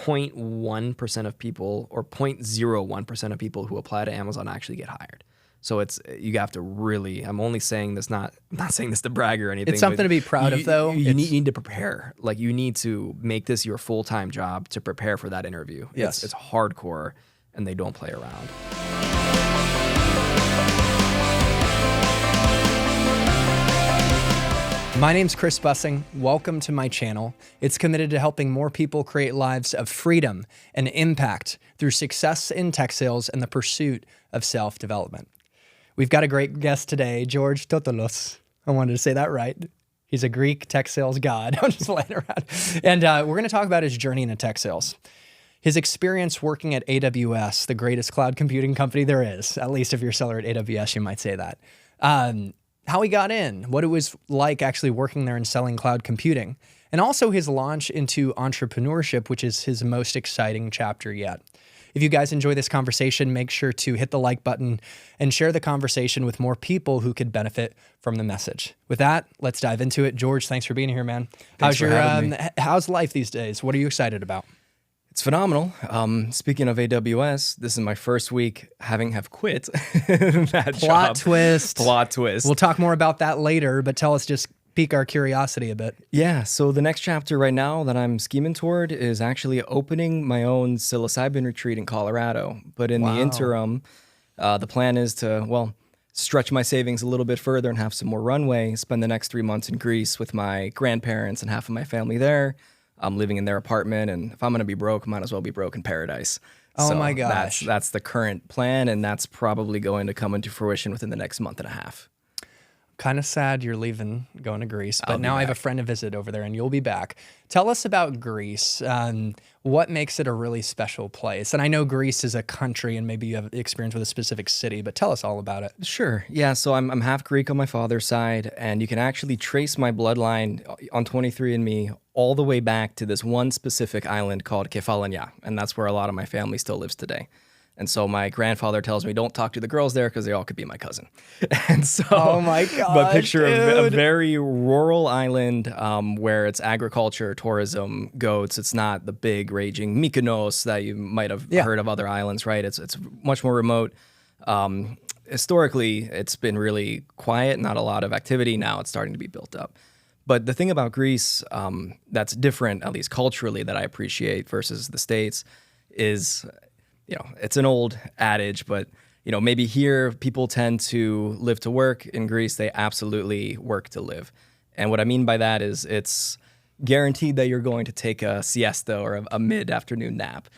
0.1% of people or 0.01% of people who apply to Amazon actually get hired. So you have to really, I'm only saying this, I'm not saying this to brag or anything. It's something to be proud of, though. You need to prepare. Like, you need to make this your full-time job to prepare for that interview. Yes. It's hardcore, and they don't play around. My name's Chris Bussing. Welcome to my channel. It's committed to helping more people create lives of freedom and impact through success in tech sales and the pursuit of self-development. We've got a great guest today, George Totolos. I wanted to say that right. He's a Greek tech sales god. I'm just playing around. And we're going to talk about his journey into tech sales. His experience working at AWS, the greatest cloud computing company there is. At least if you're a seller at AWS, you might say that. How he got in, what it was like actually working there and selling cloud computing, and also his launch into entrepreneurship, which is his most exciting chapter yet. If you guys enjoy this conversation, make sure to hit the like button and share the conversation with more people who could benefit from the message. With that, let's dive into it. George, thanks for being here, man. How's life these days? What are you excited about? It's phenomenal. Speaking of AWS, this is my first week have quit that Plot job. twist. Plot twist. We'll talk more about that later, but tell us, just pique our curiosity a bit. Yeah, so the next chapter right now that I'm scheming toward is actually opening my own psilocybin retreat in Colorado. But in the interim, the plan is to, stretch my savings a little bit further and have some more runway, spend the next 3 months in Greece with my grandparents and half of my family there. I'm living in their apartment, and if I'm going to be broke, might as well be broke in paradise. Oh my gosh. That's the current plan, and that's probably going to come into fruition within the next month and a half. Kind of sad you're leaving, going to Greece, but now I have a friend to visit over there and you'll be back. Tell us about Greece. What makes it a really special place? And I know Greece is a country and maybe you have experience with a specific city, but tell us all about it. Sure. Yeah, so I'm half Greek on my father's side, and you can actually trace my bloodline on 23andMe all the way back to this one specific island called Kefalonia, and that's where a lot of my family still lives today. And so my grandfather tells me, don't talk to the girls there because they all could be my cousin. And so, oh my God, but picture a very rural island where it's agriculture, tourism, goats. It's not the big raging Mykonos that you might have heard of other islands, right? It's much more remote. Historically, it's been really quiet, not a lot of activity. Now it's starting to be built up. But the thing about Greece that's different, at least culturally, that I appreciate versus the States is, it's an old adage, but, maybe here people tend to live to work. In Greece, they absolutely work to live. And what I mean by that is it's guaranteed that you're going to take a siesta or a mid-afternoon nap.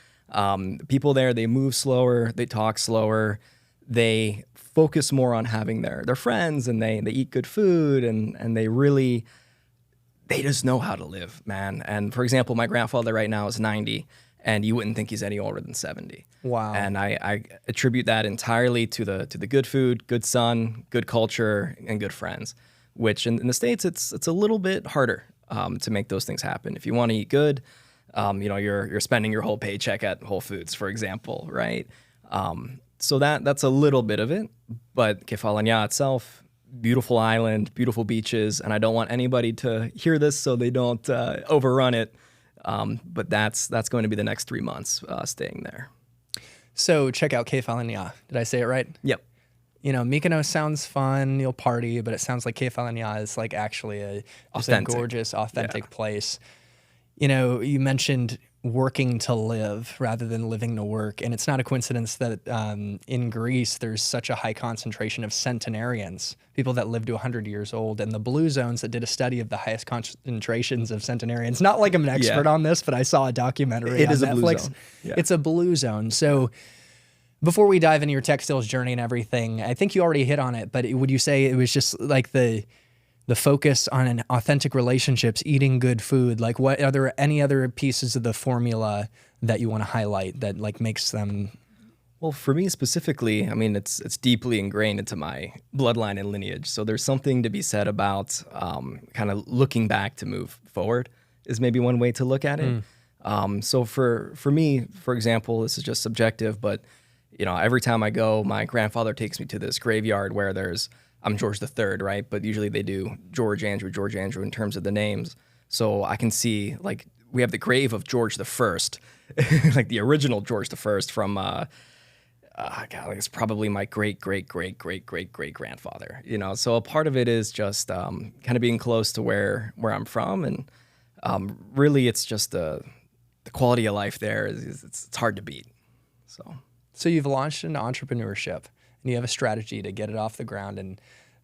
People there, they move slower, they talk slower, they focus more on having their friends, and they eat good food, and they just know how to live, man. And for example, my grandfather right now is 90. And you wouldn't think he's any older than 70. Wow. And I attribute that entirely to the good food, good sun, good culture, and good friends, which in the States, it's a little bit harder to make those things happen. If you want to eat good, you're spending your whole paycheck at Whole Foods, for example, right? So that's a little bit of it. But Kefalonia itself, beautiful island, beautiful beaches, and I don't want anybody to hear this so they don't overrun it. But that's going to be the next 3 months staying there. So check out Kefalonia. Did I say it right? Yep. Mykonos sounds fun. You'll party, but it sounds like Kefalonia is like actually a gorgeous, authentic place. You mentioned working to live rather than living to work. And it's not a coincidence that in Greece, there's such a high concentration of centenarians, people that live to 100 years old, and the blue zones that did a study of the highest concentrations of centenarians. Not like I'm an expert on this, but I saw a documentary on Netflix. A blue zone. Yeah. It's a blue zone. So before we dive into your tech sales journey and everything, I think you already hit on it, but would you say it was just like the focus on an authentic relationships, eating good food? Like, what are there any other pieces of the formula that you want to highlight that like makes them? Well, for me specifically, I mean, it's deeply ingrained into my bloodline and lineage. So there's something to be said about kind of looking back to move forward is maybe one way to look at it. So for me, for example, this is just subjective, but every time I go, my grandfather takes me to this graveyard where I'm George III, right? But usually they do George Andrew in terms of the names. So I can see like we have the grave of George the First, like the original George the First from God, like it's probably my great great great great great great grandfather. You know, so a part of it is just kind of being close to where I'm from, and really it's just the quality of life there it's hard to beat. So you've launched into entrepreneurship, and you have a strategy to get it off the ground, and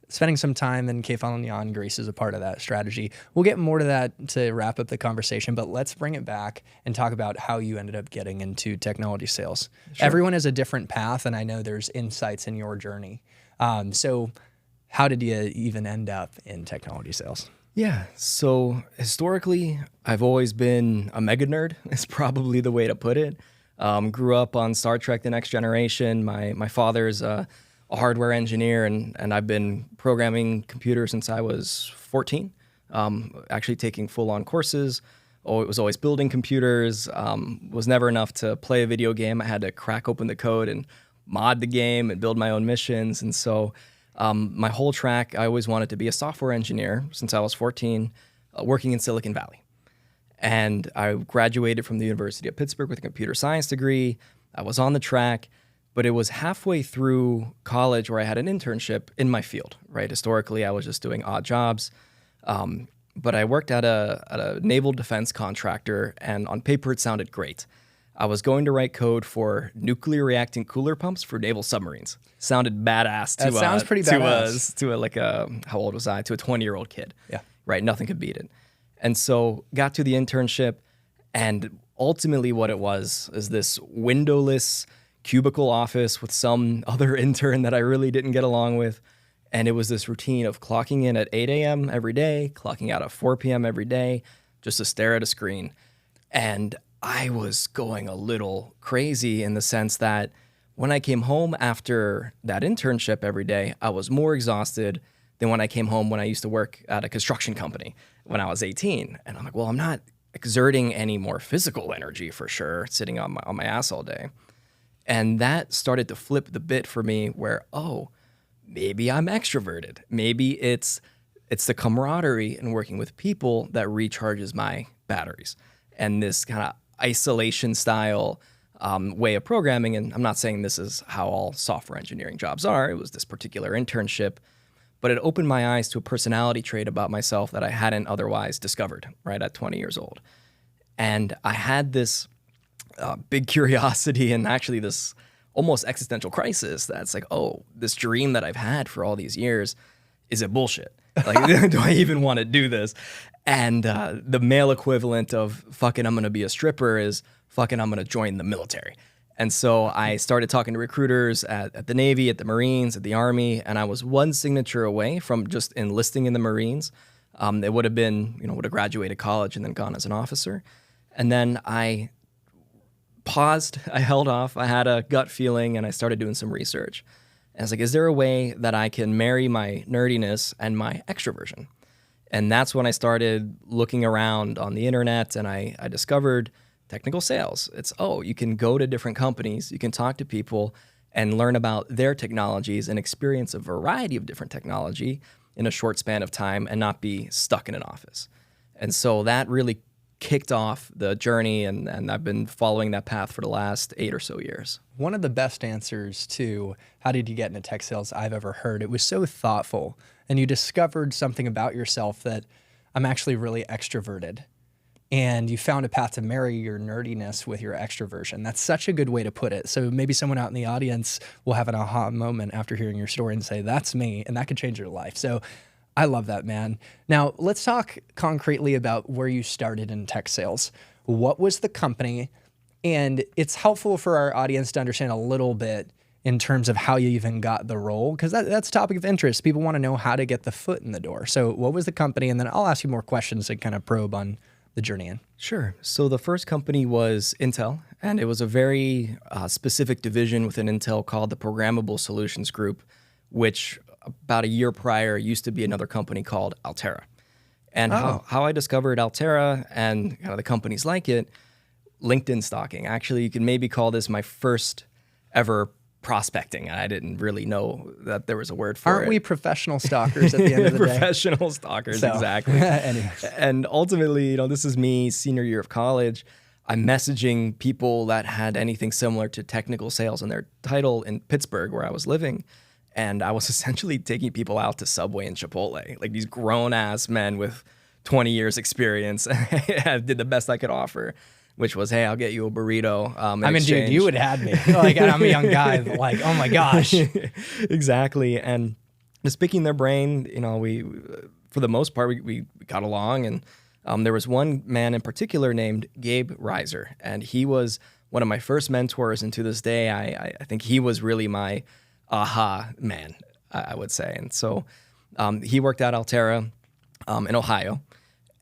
spending some time in Kefalonia, Greece is a part of that strategy. We'll get more to that to wrap up the conversation, but let's bring it back and talk about how you ended up getting into technology sales. Sure. Everyone has a different path, and I know there's insights in your journey. So how did you even end up in technology sales? Yeah, so historically, I've always been a mega nerd, is probably the way to put it. Grew up on Star Trek: The Next Generation. My father's a hardware engineer, and I've been programming computers since I was 14, actually taking full-on courses. Oh, it was always building computers. Was never enough to play a video game. I had to crack open the code and mod the game and build my own missions. And so my whole track, I always wanted to be a software engineer since I was 14, working in Silicon Valley. And I graduated from the University of Pittsburgh with a computer science degree. I was on the track. But it was halfway through college where I had an internship in my field, right? Historically, I was just doing odd jobs. But I worked at a naval defense contractor, and on paper, it sounded great. I was going to write code for nuclear reacting cooler pumps for naval submarines. Sounded badass. That sounds pretty badass. How old was I? To a 20-year-old kid. Yeah. Right? Nothing could beat it. And so got to the internship, and ultimately what it was is this windowless cubicle office with some other intern that I really didn't get along with. And it was this routine of clocking in at 8 a.m. every day, clocking out at 4 p.m. every day, just to stare at a screen. And I was going a little crazy in the sense that when I came home after that internship every day, I was more exhausted than when I came home when I used to work at a construction company when I was 18. And I'm like, well, I'm not exerting any more physical energy for sure, sitting on my ass all day. And that started to flip the bit for me where, oh, maybe I'm extroverted. Maybe it's the camaraderie and working with people that recharges my batteries. And this kind of isolation style way of programming, and I'm not saying this is how all software engineering jobs are. It was this particular internship. But it opened my eyes to a personality trait about myself that I hadn't otherwise discovered, right, at 20 years old. And I had this big curiosity and actually this almost existential crisis that's like, oh, this dream that I've had for all these years, is it bullshit? Like, do I even want to do this? And the male equivalent of fucking I'm going to be a stripper is fucking I'm going to join the military. And so I started talking to recruiters at the Navy, at the Marines, at the Army, and I was one signature away from just enlisting in the Marines. It would have been, would have graduated college and then gone as an officer. And then I paused, I held off, I had a gut feeling, and I started doing some research. And I was like, is there a way that I can marry my nerdiness and my extroversion? And that's when I started looking around on the internet, and I discovered technical sales. It's, you can go to different companies, you can talk to people and learn about their technologies and experience a variety of different technology in a short span of time and not be stuck in an office. And so that really kicked off the journey, and I've been following that path for the last 8 or so years. One of the best answers to how did you get into tech sales I've ever heard. It was so thoughtful, and you discovered something about yourself that I'm actually really extroverted. And you found a path to marry your nerdiness with your extroversion. That's such a good way to put it. So maybe someone out in the audience will have an aha moment after hearing your story and say, that's me, and that could change your life. So I love that, man. Now, let's talk concretely about where you started in tech sales. What was the company? And it's helpful for our audience to understand a little bit in terms of how you even got the role, because that's a topic of interest. People want to know how to get the foot in the door. So what was the company? And then I'll ask you more questions to kind of probe on the journey in. Sure. So the first company was Intel, and it was a very specific division within Intel called the Programmable Solutions Group, which about a year prior used to be another company called Altera. And how I discovered Altera and kind of the companies like it, LinkedIn stalking. Actually, you can maybe call this my first ever prospecting. I didn't really know that there was a word for it. Aren't we professional stalkers at the end of the day? Professional stalkers, So, exactly. anyways. And ultimately, this is me senior year of college. I'm messaging people that had anything similar to technical sales in their title in Pittsburgh, where I was living. And I was essentially taking people out to Subway and Chipotle, like these grown ass men with 20 years experience. I did the best I could offer, which was, hey, I'll get you a burrito. Dude, you would have had me. Like, I'm a young guy, but like, oh my gosh. Exactly. And just picking their brain, we for the most part, we got along. And there was one man in particular named Gabe Reiser, and he was one of my first mentors. And to this day, I think he was really my aha man, I would say. And so he worked at Altera in Ohio.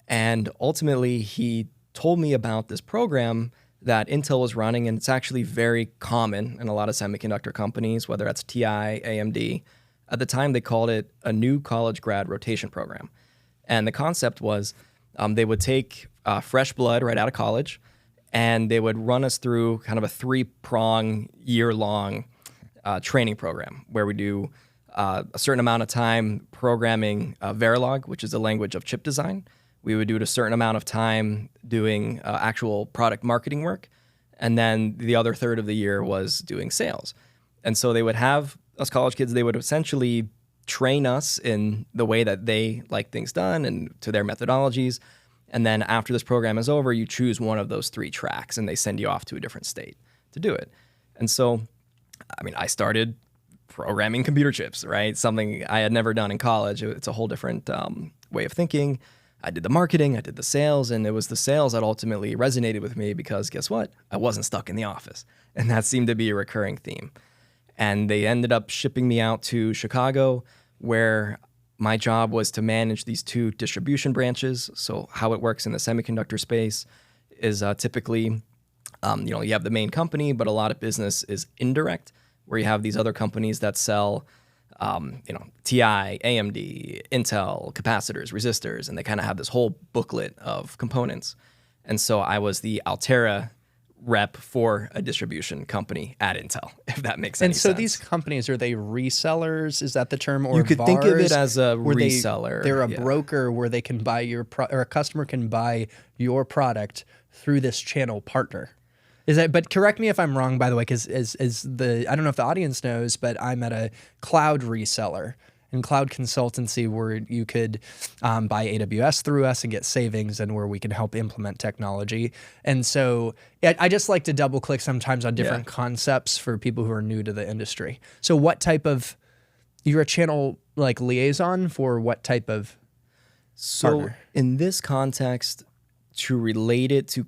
And ultimately, he told me about this program that Intel was running, and it's actually very common in a lot of semiconductor companies, whether that's TI, AMD. At the time, they called it a new college grad rotation program. And the concept was they would take fresh blood right out of college, and they would run us through kind of a 3-prong, year-long training program where we do a certain amount of time programming Verilog, which is a language of chip design. We would do it a certain amount of time doing actual product marketing work. And then the other third of the year was doing sales. And so they would have us college kids, they would essentially train us in the way that they like things done and to their methodologies. And then after this program is over, you choose one of those 3 tracks and they send you off to a different state to do it. And so, I started programming computer chips, right? Something I had never done in college. It's a whole different way of thinking. I did the marketing, I did the sales, and it was the sales that ultimately resonated with me because guess what? I wasn't stuck in the office. And that seemed to be a recurring theme. And they ended up shipping me out to Chicago, where my job was to manage these 2 distribution branches. So how it works in the semiconductor space is typically, you have the main company, but a lot of business is indirect, where you have these other companies that sell TI, AMD, Intel, capacitors, resistors, and they kind of have this whole booklet of components. And so I was the Altera rep for a distribution company at Intel, if that makes any sense. And so these companies, are they resellers? Is that the term? Or you could think of it VARs? as a reseller. They're a broker where they can buy or a customer can buy your product through this channel partner. Is that? But correct me if I'm wrong, by the way, because I don't know if the audience knows, but I'm at a cloud reseller and cloud consultancy where you could buy AWS through us and get savings, and where we can help implement technology. And so I just like to double click sometimes on different concepts for people who are new to the industry. So what type of, you're a channel like liaison for what type of partner? In this context, to relate it to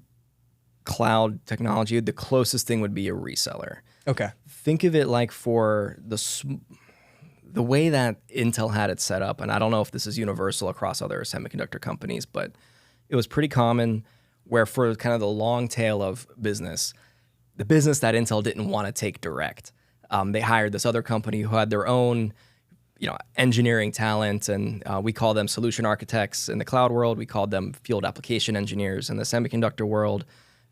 cloud technology, the closest thing would be a reseller. Okay. Think of it like for the way that Intel had it set up, and I don't know if this is universal across other semiconductor companies, but it was pretty common where for kind of the long tail of business, the business that Intel didn't want to take direct, they hired this other company who had their own engineering talent, and we call them solution architects in the cloud world. We called them field application engineers in the semiconductor world.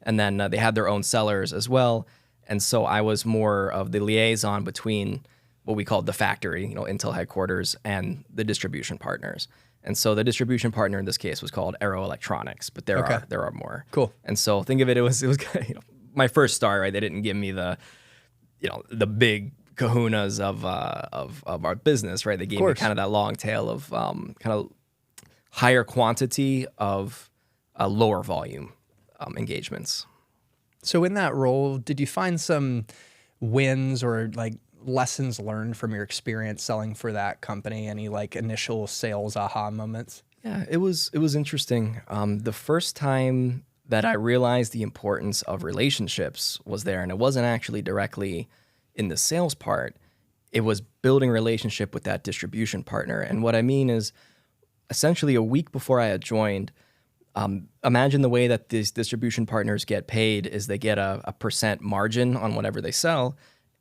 And then they had their own sellers as well. And so I was more of the liaison between what we called the factory, Intel headquarters, and the distribution partners. And so the distribution partner in this case was called Arrow Electronics, but there are more. Cool. And so think of it, it was my first start, right? They didn't give me the big kahunas of our business, right? They gave me kind of that long tail of kind of higher quantity of lower volume engagements. So in that role, did you find some wins or like lessons learned from your experience selling for that company? Any like initial sales aha moments? Yeah, it was interesting. The first time that I realized the importance of relationships was there, and it wasn't actually directly in the sales part. It was building a relationship with that distribution partner. And what I mean is essentially a week before I had joined, imagine the way that these distribution partners get paid is they get a percent margin on whatever they sell.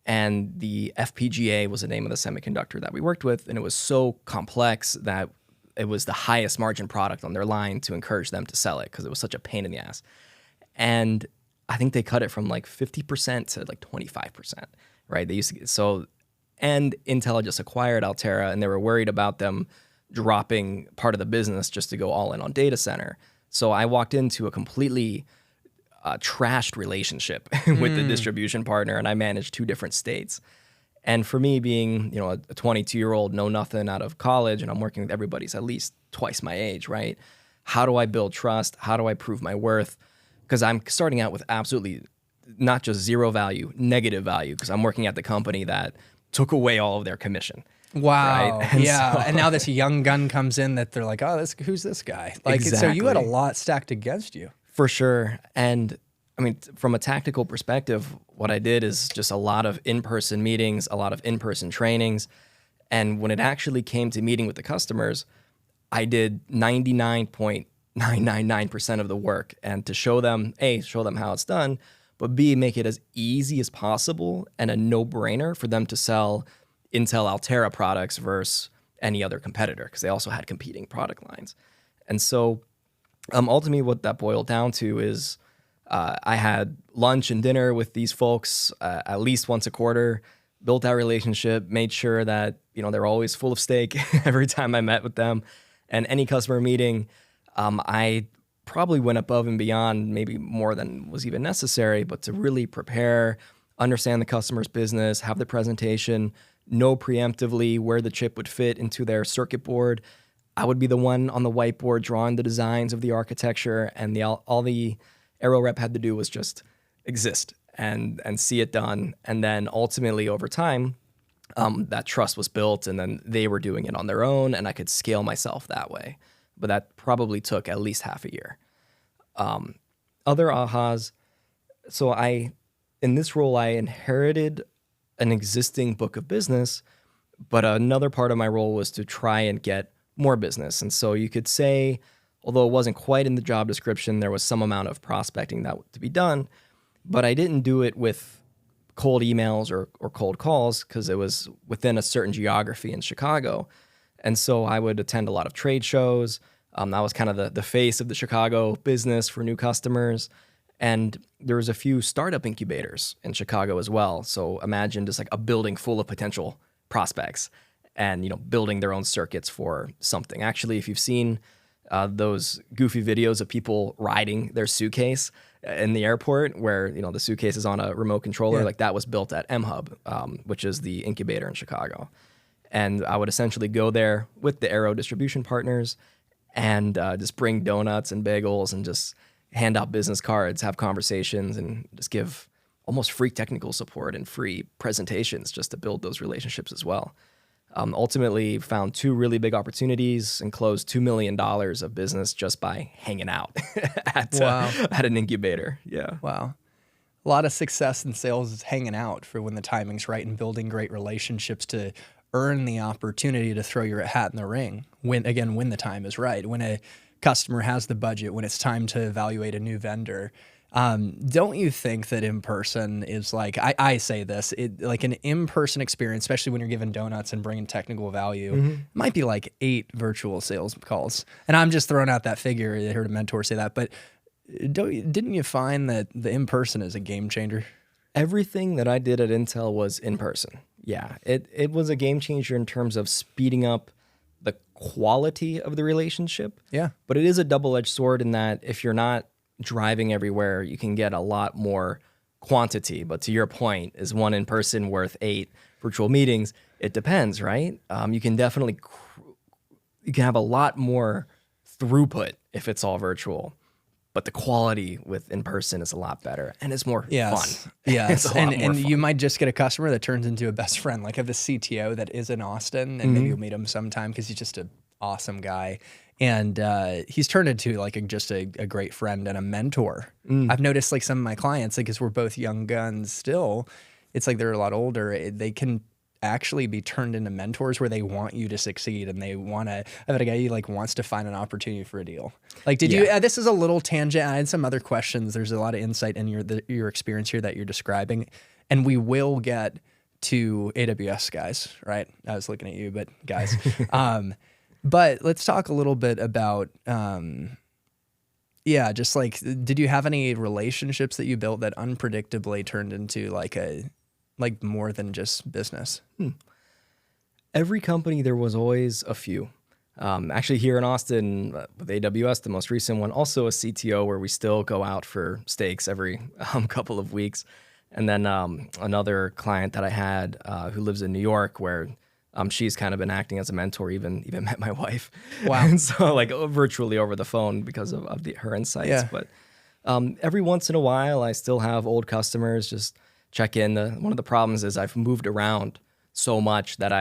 And the FPGA was the name of the semiconductor that we worked with. And it was so complex that it was the highest margin product on their line to encourage them to sell it because it was such a pain in the ass. And I think they cut it from like 50% to like 25%, right? They used to and Intel had just acquired Altera, and they were worried about them dropping part of the business just to go all in on data center. So I walked into a completely trashed relationship with the distribution partner, and I managed 2 different states. And for me, being a 22-year-old, know nothing out of college, and I'm working with everybody's at least twice my age, right? How do I build trust? How do I prove my worth? Because I'm starting out with absolutely not just zero value, negative value, because I'm working at the company that took away all of their commission. Wow. Right? And Yeah. And now this young gun comes in that they're like, oh, who's this guy? Like, so you had a Exactly. lot stacked against you. For sure. And I mean, from a tactical perspective, what I did is just a lot of in-person meetings, a lot of in-person trainings. And when it actually came to meeting with the customers, I did 99.999% of the work. And to show them, A, show them how it's done, but B, make it as easy as possible and a no-brainer for them to sell Intel Altera products versus any other competitor, because they also had competing product lines. And so ultimately what that boiled down to is I had lunch and dinner with these folks at least once a quarter, built that relationship, made sure that they're always full of steak every time I met with them. And any customer meeting, I probably went above and beyond, maybe more than was even necessary, but to really prepare, understand the customer's business, have the presentation, know preemptively where the chip would fit into their circuit board. I would be the one on the whiteboard drawing the designs of the architecture, and all the Aero rep had to do was just exist and see it done. And then ultimately over time, that trust was built, and then they were doing it on their own, and I could scale myself that way. But that probably took at least half a year. Other ahas. So in this role, I inherited an existing book of business, but another part of my role was to try and get more business. And so you could say, although it wasn't quite in the job description, there was some amount of prospecting that to be done, but I didn't do it with cold emails or cold calls because it was within a certain geography in Chicago. And so I would attend a lot of trade shows. That was kind of the face of the Chicago business for new customers. And there was a few startup incubators in Chicago as well. So imagine just like a building full of potential prospects and building their own circuits for something. Actually, if you've seen those goofy videos of people riding their suitcase in the airport where the suitcase is on a remote controller, like that was built at MHub, which is the incubator in Chicago. And I would essentially go there with the Aero distribution partners and just bring donuts and bagels and just hand out business cards, have conversations, and just give almost free technical support and free presentations just to build those relationships as well. Ultimately found 2 really big opportunities and closed $2 million of business just by hanging out at an incubator. Yeah. Wow. A lot of success in sales is hanging out for when the timing's right and building great relationships to earn the opportunity to throw your hat in the ring when the time is right, when a customer has the budget, when it's time to evaluate a new vendor. Don't you think that in-person is like, I say this, like an in-person experience, especially when you're giving donuts and bringing technical value, might be like 8 virtual sales calls. And I'm just throwing out that figure. I heard a mentor say that, but didn't you find that the in-person is a game changer? Everything that I did at Intel was in person. Yeah, it was a game changer in terms of speeding up the quality of the relationship. Yeah. But it is a double-edged sword in that if you're not driving everywhere, you can get a lot more quantity. But to your point, is one in person worth 8 virtual meetings? It depends, right? You can definitely you can have a lot more throughput if it's all virtual, but the quality with in person is a lot better and it's more fun. Yes, It's a lot more and fun. you might just get a customer that turns into a best friend. Like I have a CTO that is in Austin, and maybe you'll meet him sometime because he's just an awesome guy. And he's turned into like just a great friend and a mentor. I've noticed like some of my clients, like, because we're both young guns still, it's like they're a lot older. They can actually be turned into mentors where they want you to succeed and they want to. I've had a guy who like wants to find an opportunity for a deal. Like, did you? This is a little tangent. I had some other questions. There's a lot of insight in your experience here that you're describing, and we will get to AWS guys. Right? I was looking at you, but guys. But let's talk a little bit about, just like, did you have any relationships that you built that unpredictably turned into like like more than just business? Every company, there was always a few. Actually, here in Austin, with AWS, the most recent one, also a CTO where we still go out for steaks every couple of weeks. And then another client that I had who lives in New York, where she's kind of been acting as a mentor, even met my wife. Wow. And so like virtually over the phone because of her insights. Yeah. But every once in a while, I still have old customers just check in. One of the problems is I've moved around so much that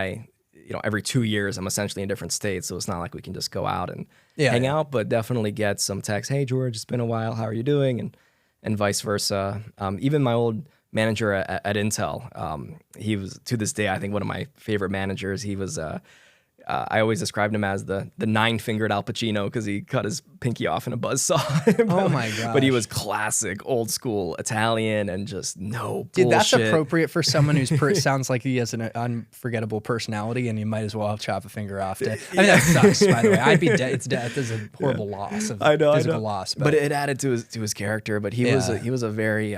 every 2 years, I'm essentially in different states. So it's not like we can just go out and hang out, but definitely get some texts. Hey, George, it's been a while. How are you doing? And vice versa. Even my old manager at Intel, he was, to this day, I think one of my favorite managers. He was, I always described him as the 9-fingered Al Pacino because he cut his pinky off in a buzzsaw. Oh my gosh. But he was classic, old school Italian and just no Dude, bullshit. that's appropriate for someone who's sounds like he has an unforgettable personality, and you might as well chop a finger off. I mean, that sucks, by the way. I'd be dead. It's death. It's a horrible loss of physical loss. But it added to his character. But he was a very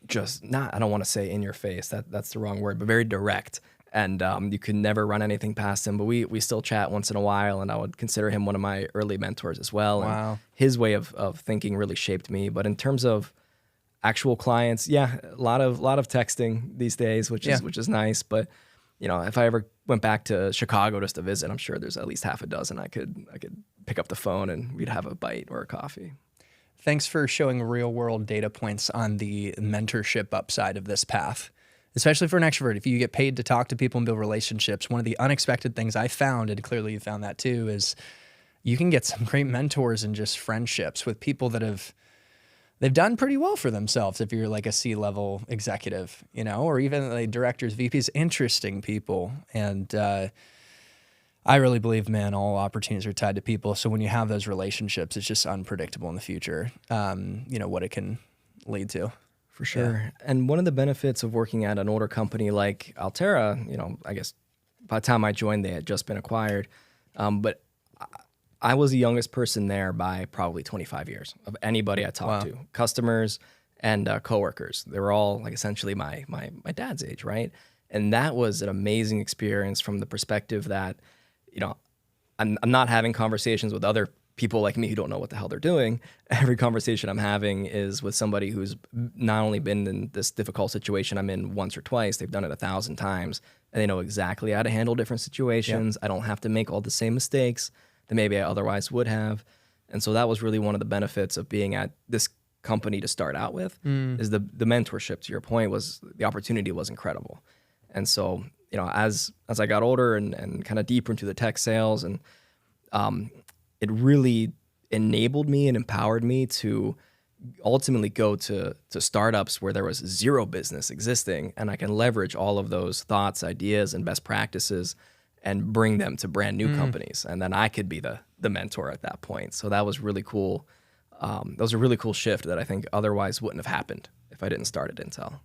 just not. I don't want to say in your face. That's the wrong word. But very direct. And you could never run anything past him. But we still chat once in a while, and I would consider him one of my early mentors as well. Wow. And his way of thinking really shaped me. But in terms of actual clients, a lot of texting these days, which is nice. But if I ever went back to Chicago just to visit, I'm sure there's at least half a dozen I could pick up the phone and we'd have a bite or a coffee. Thanks for showing real world data points on the mentorship upside of this path. Especially for an extrovert, if you get paid to talk to people and build relationships, one of the unexpected things I found, and clearly you found that too, is you can get some great mentors and just friendships with people that they've done pretty well for themselves. If you're like a C-level executive, or even like directors, VPs, interesting people. And I really believe, man, all opportunities are tied to people. So when you have those relationships, it's just unpredictable in the future, what it can lead to. For sure. Yeah. And one of the benefits of working at an older company like Altera, I guess by the time I joined, they had just been acquired. But I was the youngest person there by probably 25 years of anybody I talked to, customers and coworkers. They were all like essentially my dad's age, right? And that was an amazing experience from the perspective that, I'm not having conversations with other people like me who don't know what the hell they're doing. Every conversation I'm having is with somebody who's not only been in this difficult situation I'm in once or twice, they've done it 1,000 times, and they know exactly how to handle different situations. Yep. I don't have to make all the same mistakes that maybe I otherwise would have. And so that was really one of the benefits of being at this company to start out with, is the mentorship, to your point, was the opportunity was incredible. And so, as I got older and kind of deeper into the tech sales, and it really enabled me and empowered me to ultimately go to startups where there was zero business existing, and I can leverage all of those thoughts, ideas, and best practices and bring them to brand new companies. And then I could be the mentor at that point. So that was really cool. That was a really cool shift that I think otherwise wouldn't have happened if I didn't start at Intel.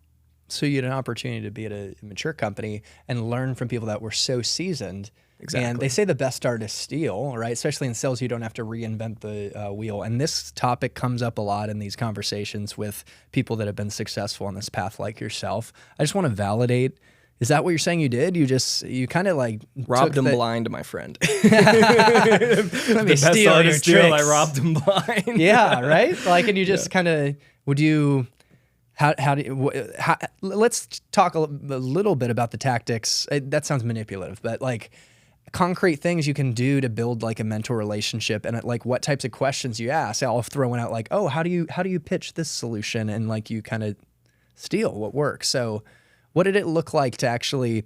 So you had an opportunity to be at a mature company and learn from people that were so seasoned. Exactly. And they say the best artists steal, right? Especially in sales, you don't have to reinvent the wheel. And this topic comes up a lot in these conversations with people that have been successful on this path like yourself. I just want to validate, is that what you're saying you did? You kind of like robbed him blind, my friend. Let me steal your tricks. I robbed him blind. Yeah, right? Like, and you just kind of, would you... let's talk a little bit about the tactics. That sounds manipulative, but like concrete things you can do to build like a mentor relationship, and like what types of questions you ask. I'll throw one out like, oh, how do you pitch this solution? And like you kind of steal what works. So what did it look like to actually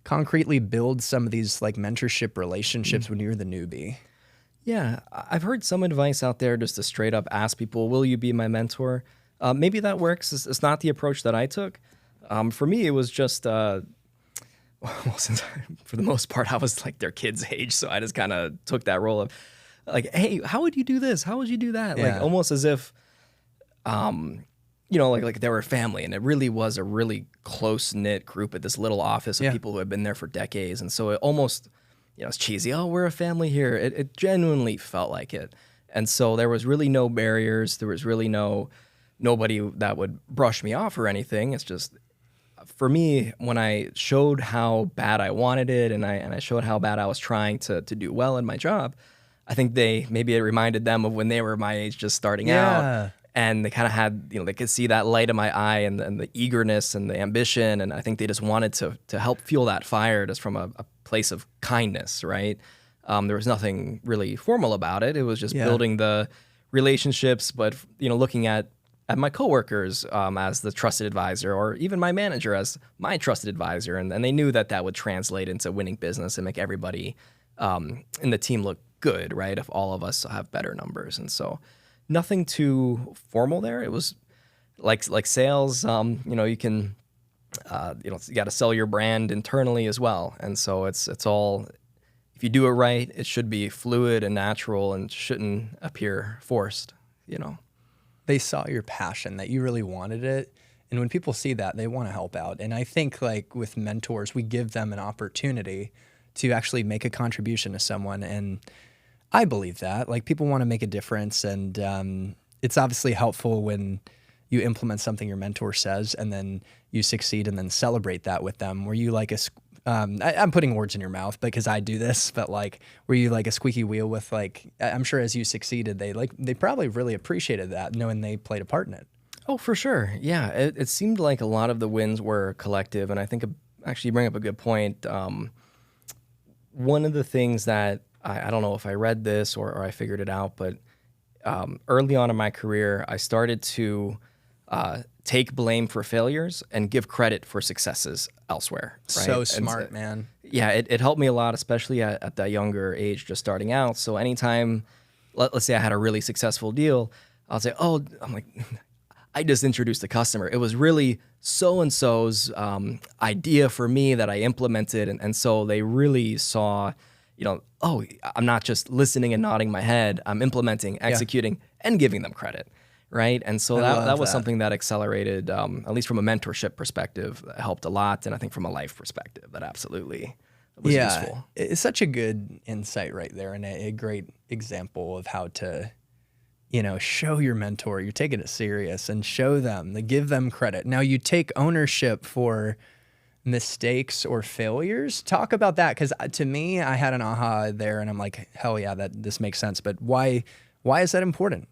concretely build some of these like mentorship relationships when you're the newbie? Yeah, I've heard some advice out there just to straight up ask people, will you be my mentor? Maybe that works. It's not the approach that I took. For me, it was just, since for the most part, I was like their kid's age. So I just kind of took that role of like, hey, how would you do this? How would you do that? Yeah. Like almost as if, like they were a family, and it really was a really close-knit group at this little office of people who had been there for decades. And so it almost, it's cheesy. Oh, we're a family here. It genuinely felt like it. And so there was really no barriers. There was really nobody that would brush me off or anything. It's just for me, when I showed how bad I wanted it, and I showed how bad I was trying to do well in my job, I think maybe it reminded them of when they were my age, just starting out, and they kind of had, they could see that light in my eye and the eagerness and the ambition, and I think they just wanted to help fuel that fire just from a place of kindness, right? There was nothing really formal about it. It was just building the relationships, but looking at my coworkers as the trusted advisor, or even my manager as my trusted advisor, and they knew that would translate into winning business and make everybody in the team look good, right? If all of us have better numbers, and so nothing too formal there. It was like sales. You can you got to sell your brand internally as well, and so it's all. If you do it right, it should be fluid and natural and shouldn't appear forced, They saw your passion, that you really wanted it. And when people see that, they want to help out. And I think like with mentors, we give them an opportunity to actually make a contribution to someone. And I believe that. Like, people want to make a difference. And it's obviously helpful when you implement something your mentor says and then you succeed and then celebrate that with them. Were you like I'm putting words in your mouth because I do this, but like, were you like a squeaky wheel with like, I'm sure as you succeeded, they probably really appreciated that, knowing they played a part in it. Oh, for sure. Yeah. It seemed like a lot of the wins were collective. And I think actually you bring up a good point. One of the things that I don't know if I read this or I figured it out, but early on in my career, I started to take blame for failures and give credit for successes elsewhere. Right? So smart, man. Yeah, it helped me a lot, especially at that younger age, just starting out. So anytime, let's say I had a really successful deal, I'll say, I'm like, I just introduced the customer. It was really so-and-so's idea for me that I implemented. And so they really saw, I'm not just listening and nodding my head. I'm implementing, executing, and giving them credit. Right. And so that was something that accelerated, at least from a mentorship perspective, helped a lot. And I think from a life perspective, that absolutely was useful. It's such a good insight right there, and a great example of how to, show your mentor you're taking it serious and show them, give them credit. Now, you take ownership for mistakes or failures. Talk about that, because to me, I had an aha there, and I'm like, hell yeah, this makes sense. But why is that important?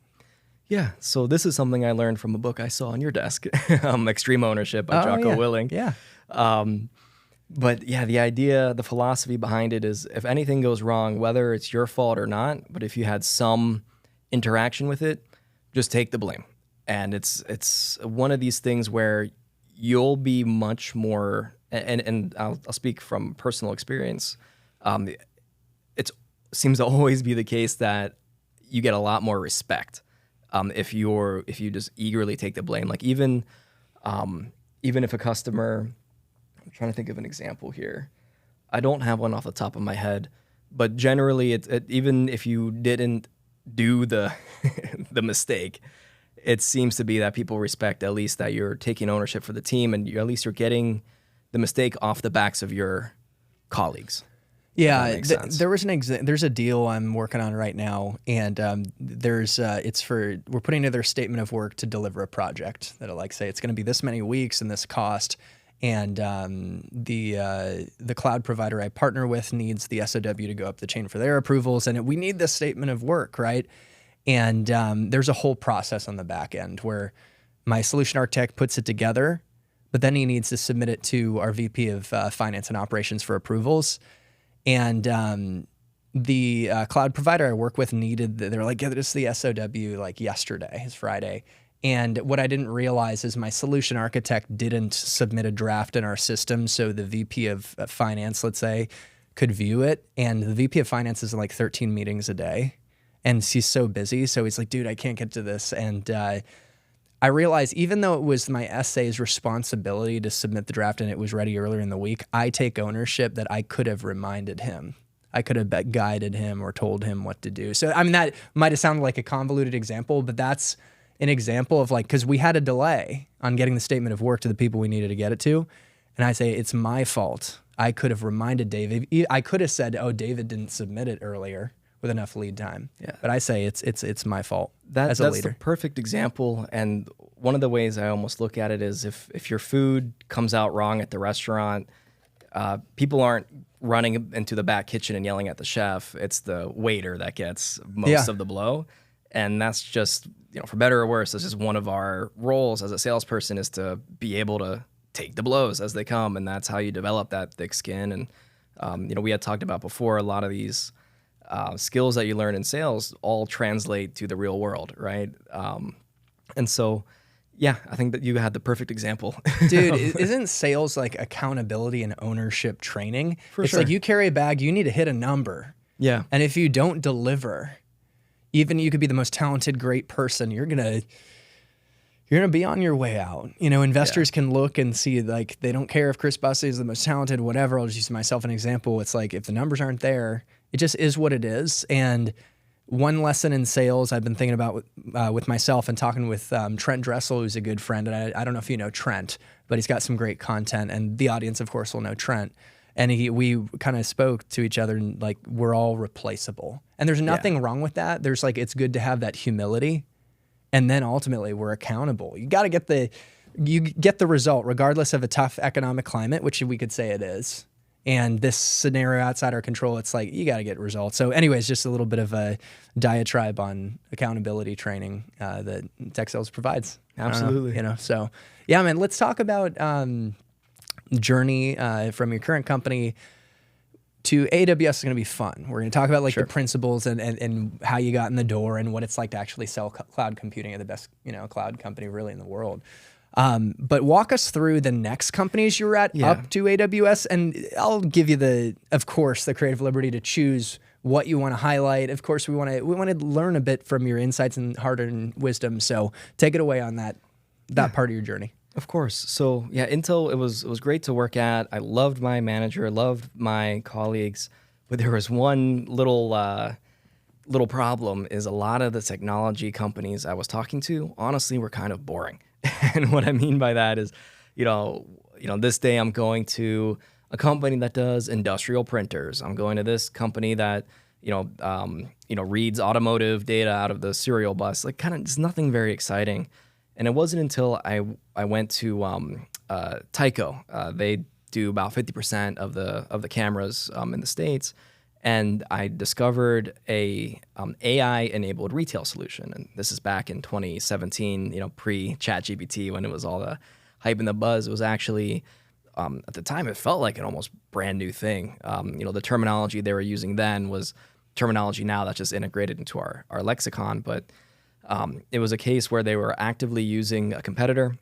Yeah, so this is something I learned from a book I saw on your desk, Extreme Ownership by Jocko Willing. Yeah. But yeah, the philosophy behind it is, if anything goes wrong, whether it's your fault or not, but if you had some interaction with it, just take the blame. And it's one of these things where you'll be much more, and I'll speak from personal experience. It seems to always be the case that you get a lot more respect. If you just eagerly take the blame, like even if a customer, I'm trying to think of an example here. I don't have one off the top of my head, but generally, even if you didn't do the the mistake, it seems to be that people respect at least that you're taking ownership for the team, and at least you're getting the mistake off the backs of your colleagues. Yeah, there was there's a deal I'm working on right now, and we're putting together a statement of work to deliver a project that'll say it's going to be this many weeks and this cost, and the cloud provider I partner with needs the SOW to go up the chain for their approvals, and we need this statement of work, right? And there's a whole process on the back end where my solution architect puts it together, but then he needs to submit it to our VP of Finance and Operations for approvals. And the cloud provider I work with they're like, get us the SOW yesterday, it's Friday. And what I didn't realize is my solution architect didn't submit a draft in our system, so the VP of Finance, let's say, could view it. And the VP of Finance is in 13 meetings a day, and he's so busy. So he's like, dude, I can't get to this. And I realized, even though it was my SA's responsibility to submit the draft and it was ready earlier in the week, I take ownership that I could have reminded him. I could have guided him or told him what to do. So, I mean, that might have sounded like a convoluted example, but that's an example of because we had a delay on getting the statement of work to the people we needed to get it to. And I say, it's my fault. I could have reminded David. I could have said, David didn't submit it earlier with enough lead time. Yeah. But I say it's my fault as a leader. That's the perfect example. And one of the ways I almost look at it is if your food comes out wrong at the restaurant, people aren't running into the back kitchen and yelling at the chef. It's the waiter that gets most of the blow. And that's just, for better or worse, that's just one of our roles as a salesperson, is to be able to take the blows as they come. And that's how you develop that thick skin. And, we had talked about before, a lot of these skills that you learn in sales all translate to the real world, right? And so, yeah, I think that you had the perfect example. Dude, isn't sales like accountability and ownership training? It's sure. like you carry a bag, you need to hit a number. Yeah. And if you don't deliver, even you could be the most talented, great person, you're gonna be on your way out. Investors can look and see, like, they don't care if Chris Bussey is the most talented, whatever. I'll just use myself an example. It's like, if the numbers aren't there, it just is what it is. And one lesson in sales I've been thinking about with myself and talking with Trent Dressel, who's a good friend. And I don't know if you know Trent, but he's got some great content, and the audience, of course, will know Trent. And we kind of spoke to each other, and like, we're all replaceable. And there's nothing wrong with that. There's like, it's good to have that humility. And then ultimately we're accountable. You got to get the result regardless of a tough economic climate, which we could say it is. And this scenario outside our control, it's like, you got to get results. So anyways, just a little bit of a diatribe on accountability training that Tech Sales provides. Absolutely. So yeah, man, let's talk about journey from your current company to AWS. Is going to be fun. We're going to talk about the principles and how you got in the door and what it's like to actually sell cloud computing at the best, cloud company really in the world. But walk us through the next companies you were at up to AWS, and I'll give you of course, the creative liberty to choose what you want to highlight. Of course, we want to learn a bit from your insights and hard-earned wisdom. So take it away on that part of your journey. Of course. So yeah, Intel, it was great to work at. I loved my manager, loved my colleagues, but there was one little problem, is a lot of the technology companies I was talking to, honestly, were kind of boring. And what I mean by that is, this day I'm going to a company that does industrial printers. I'm going to this company that, reads automotive data out of the serial bus. Like, kind of, it's nothing very exciting. And it wasn't until I went to Tyco. They do about 50% of the cameras in the States. And I discovered a AI-enabled retail solution. And this is back in 2017, pre-ChatGPT, when it was all the hype and the buzz. It was actually, at the time, it felt like an almost brand new thing. The terminology they were using then was terminology now that's just integrated into our lexicon. But it was a case where they were actively using a competitor.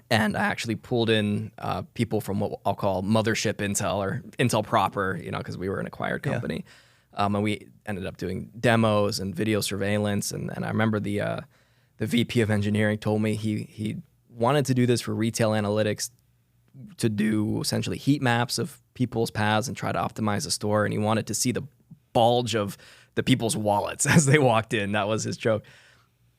And I actually pulled in people from what I'll call mothership Intel, or Intel proper, because we were an acquired company. And we ended up doing demos and video surveillance. And I remember the VP of engineering told me he wanted to do this for retail analytics, to do essentially heat maps of people's paths and try to optimize the store. And he wanted to see the bulge of the people's wallets as they walked in. That was his joke.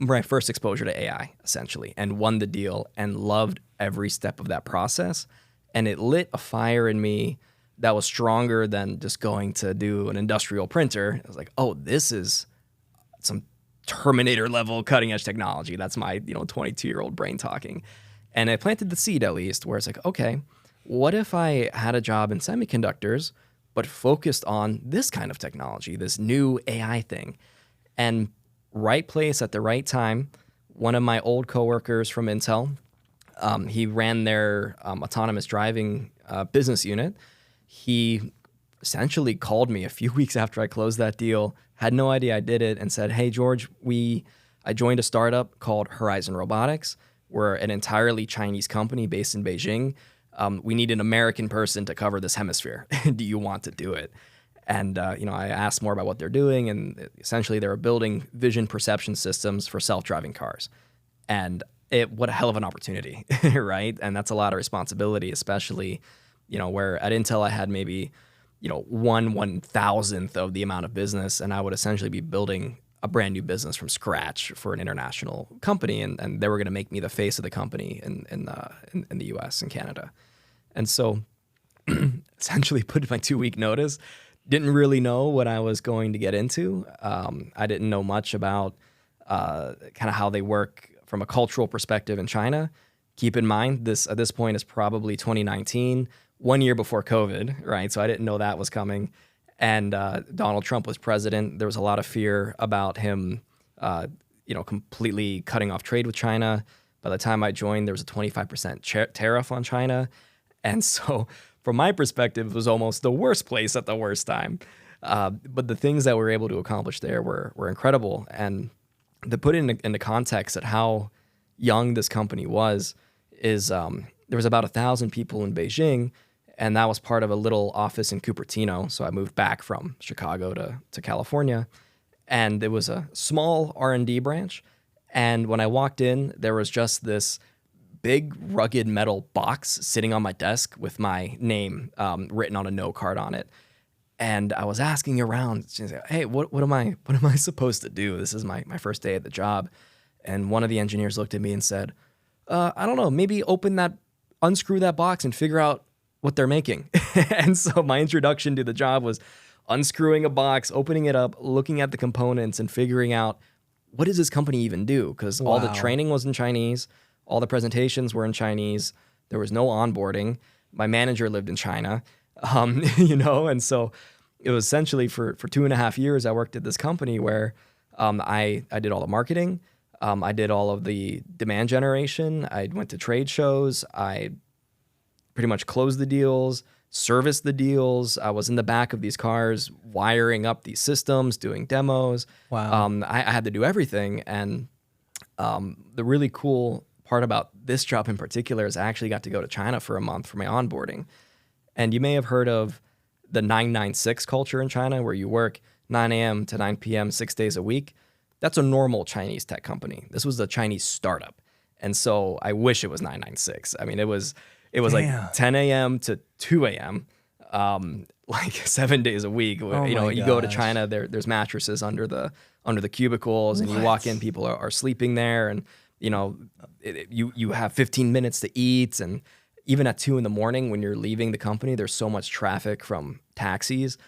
My first exposure to AI, essentially, and won the deal and loved every step of that process. And it lit a fire in me that was stronger than just going to do an industrial printer. I was like, oh, this is some Terminator level cutting edge technology. That's my 22-year-old brain talking. And I planted the seed, at least, where it's like, okay, what if I had a job in semiconductors, but focused on this kind of technology, this new AI thing? And right place at the right time. One of my old coworkers from Intel, he ran their autonomous driving business unit. He essentially called me a few weeks after I closed that deal, had no idea I did it, and said, hey, George, I joined a startup called Horizon Robotics. We're an entirely Chinese company based in Beijing. We need an American person to cover this hemisphere. Do you want to do it? And, I asked more about what they're doing, and essentially they were building vision perception systems for self-driving cars. And what a hell of an opportunity, right? And that's a lot of responsibility, especially, where at Intel I had maybe, 1/1000th of the amount of business, and I would essentially be building a brand new business from scratch for an international company, and they were going to make me the face of the company in the U.S. and Canada. And so essentially put in my 2-week notice. Didn't really know what I was going to get into. I didn't know much about kind of how they work from a cultural perspective in China, keep in mind this at this point is probably 2019, 1 year before COVID, right? So I didn't know that was coming. And Donald Trump was president. There was a lot of fear about him, completely cutting off trade with China. By the time I joined, there was a 25% tariff on China. And so from my perspective, it was almost the worst place at the worst time. But the things that we were able to accomplish there were incredible. And to put it into context at how young this company was, is there was about 1,000 people in Beijing, and that was part of a little office in Cupertino. So I moved back from Chicago to California, and it was a small R&D branch. And when I walked in, there was just this big rugged metal box sitting on my desk with my name written on a note card on it. And I was asking around, hey, what am I supposed to do? This is my first day at the job. And one of the engineers looked at me and said, I don't know, maybe unscrew that box and figure out what they're making. And so my introduction to the job was unscrewing a box, opening it up, looking at the components and figuring out, what does this company even do? Because all the training was in Chinese. All the presentations were in Chinese. There was no onboarding. My manager lived in China, and so it was essentially for 2.5 years, I worked at this company where I did all the marketing. I did all of the demand generation. I went to trade shows. I pretty much closed the deals, serviced the deals. I was in the back of these cars, wiring up these systems, doing demos. Wow. I had to do everything. And the really cool part about this job in particular is I actually got to go to China for a month for my onboarding. And you may have heard of the 996 culture in China, where you work 9 a.m. to 9 p.m. 6 days a week. That's a normal Chinese tech company. This was a Chinese startup. And so I wish it was 996. I mean, it was like 10 a.m. to 2 a.m., like 7 days a week. You go to China, there's mattresses under the cubicles, and you walk in, people are sleeping there, and you have 15 minutes to eat. And even at 2 a.m. when you're leaving the company, there's so much traffic from taxis.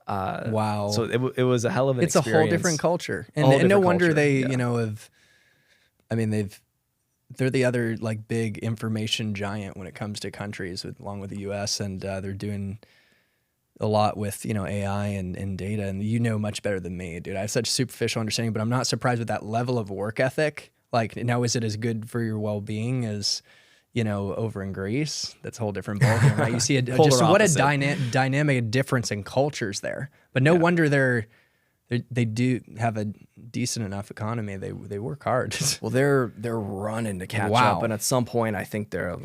Wow. So it was a hell of an experience. It's a whole different culture. And no wonder they, they're the other like big information giant when it comes to countries, along with the U.S. And they're doing a lot with AI and data. And you know much better than me, dude. I have such superficial understanding, but I'm not surprised with that level of work ethic. Like, now, is it as good for your well-being as over in Greece? That's a whole different ballgame, right? You see what a dynamic difference in cultures there. But no wonder they do have a decent enough economy. They work hard. Well, they're running to catch up, and at some point, I think they're.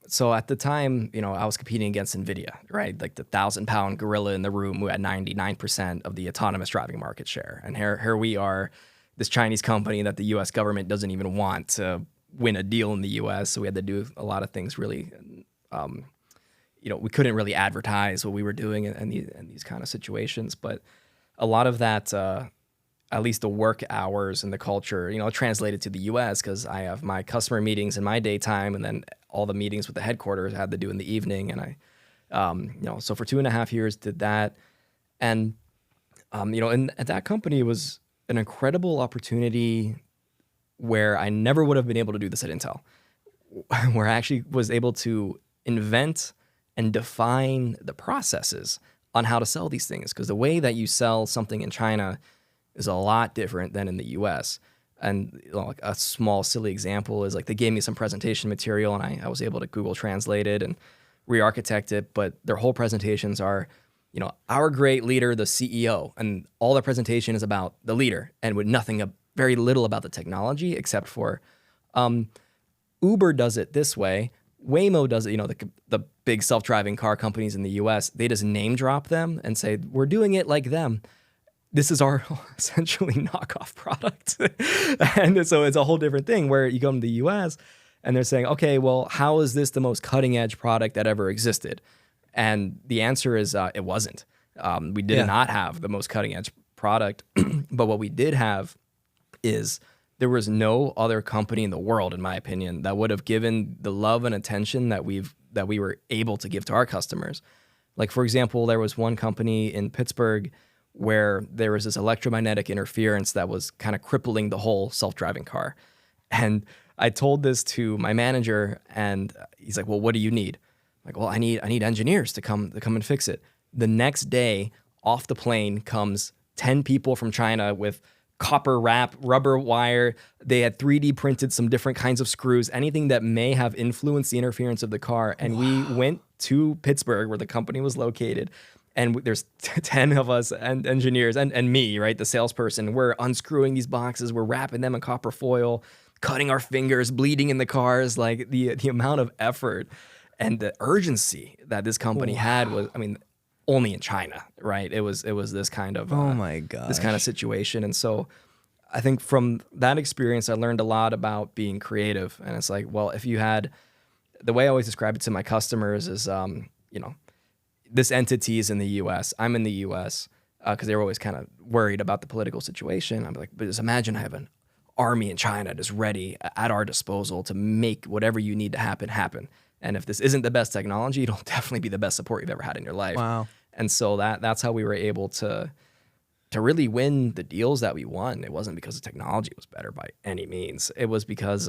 So at the time, I was competing against NVIDIA, right? Like the 1,000-pound gorilla in the room who had 99% of the autonomous driving market share, and here we are, this Chinese company that the U.S. government doesn't even want to win a deal in the U.S. So we had to do a lot of things really. We couldn't really advertise what we were doing in these kind of situations, but a lot of that, at least the work hours and the culture, translated to the U.S. because I have my customer meetings in my daytime, and then all the meetings with the headquarters I had to do in the evening. And I, so for 2.5 years did that. And, and at that company, it was an incredible opportunity where I never would have been able to do this at Intel, where I actually was able to invent and define the processes on how to sell these things. Because the way that you sell something in China is a lot different than in the US. And like a small, silly example is like they gave me some presentation material, and I was able to Google Translate it and re-architect it. But their whole presentations are, our great leader, the CEO, and all the presentation is about the leader and with very little about the technology, except for Uber does it this way. Waymo does it, the big self-driving car companies in the US, they just name drop them and say, we're doing it like them. This is our essentially knockoff product. And so it's a whole different thing where you go to the US and they're saying, okay, well, how is this the most cutting edge product that ever existed? And the answer is it wasn't. We did not have the most cutting edge product, but what we did have is there was no other company in the world, in my opinion, that would have given the love and attention that we were able to give to our customers. Like, for example, there was one company in Pittsburgh where there was this electromagnetic interference that was kind of crippling the whole self-driving car. And I told this to my manager, and he's like, "Well, what do you need?" I'm like, "Well, I need engineers to come and fix it." The next day, off the plane comes 10 people from China with copper wrap, rubber wire. They had 3D printed some different kinds of screws, anything that may have influenced the interference of the car. And we went to Pittsburgh, where the company was located. And there's 10 of us and engineers and me, right, the salesperson. We're unscrewing these boxes. We're wrapping them in copper foil, cutting our fingers, bleeding in the cars. Like the amount of effort and the urgency that this company had was, I mean, only in China, right? It was this kind of Oh my gosh. this kind of situation. And so I think from that experience, I learned a lot about being creative. And it's like, well, if you had, the way I always describe it to my customers is, you know, this entity is in the U.S. I'm in the U.S. Because they were always kind of worried about the political situation. I'm like, but just imagine I have an army in China just ready at our disposal to make whatever you need to happen. And if this isn't the best technology, it'll definitely be the best support you've ever had in your life. Wow. And so that's how we were able to really win the deals that we won. It wasn't because the technology was better by any means. It was because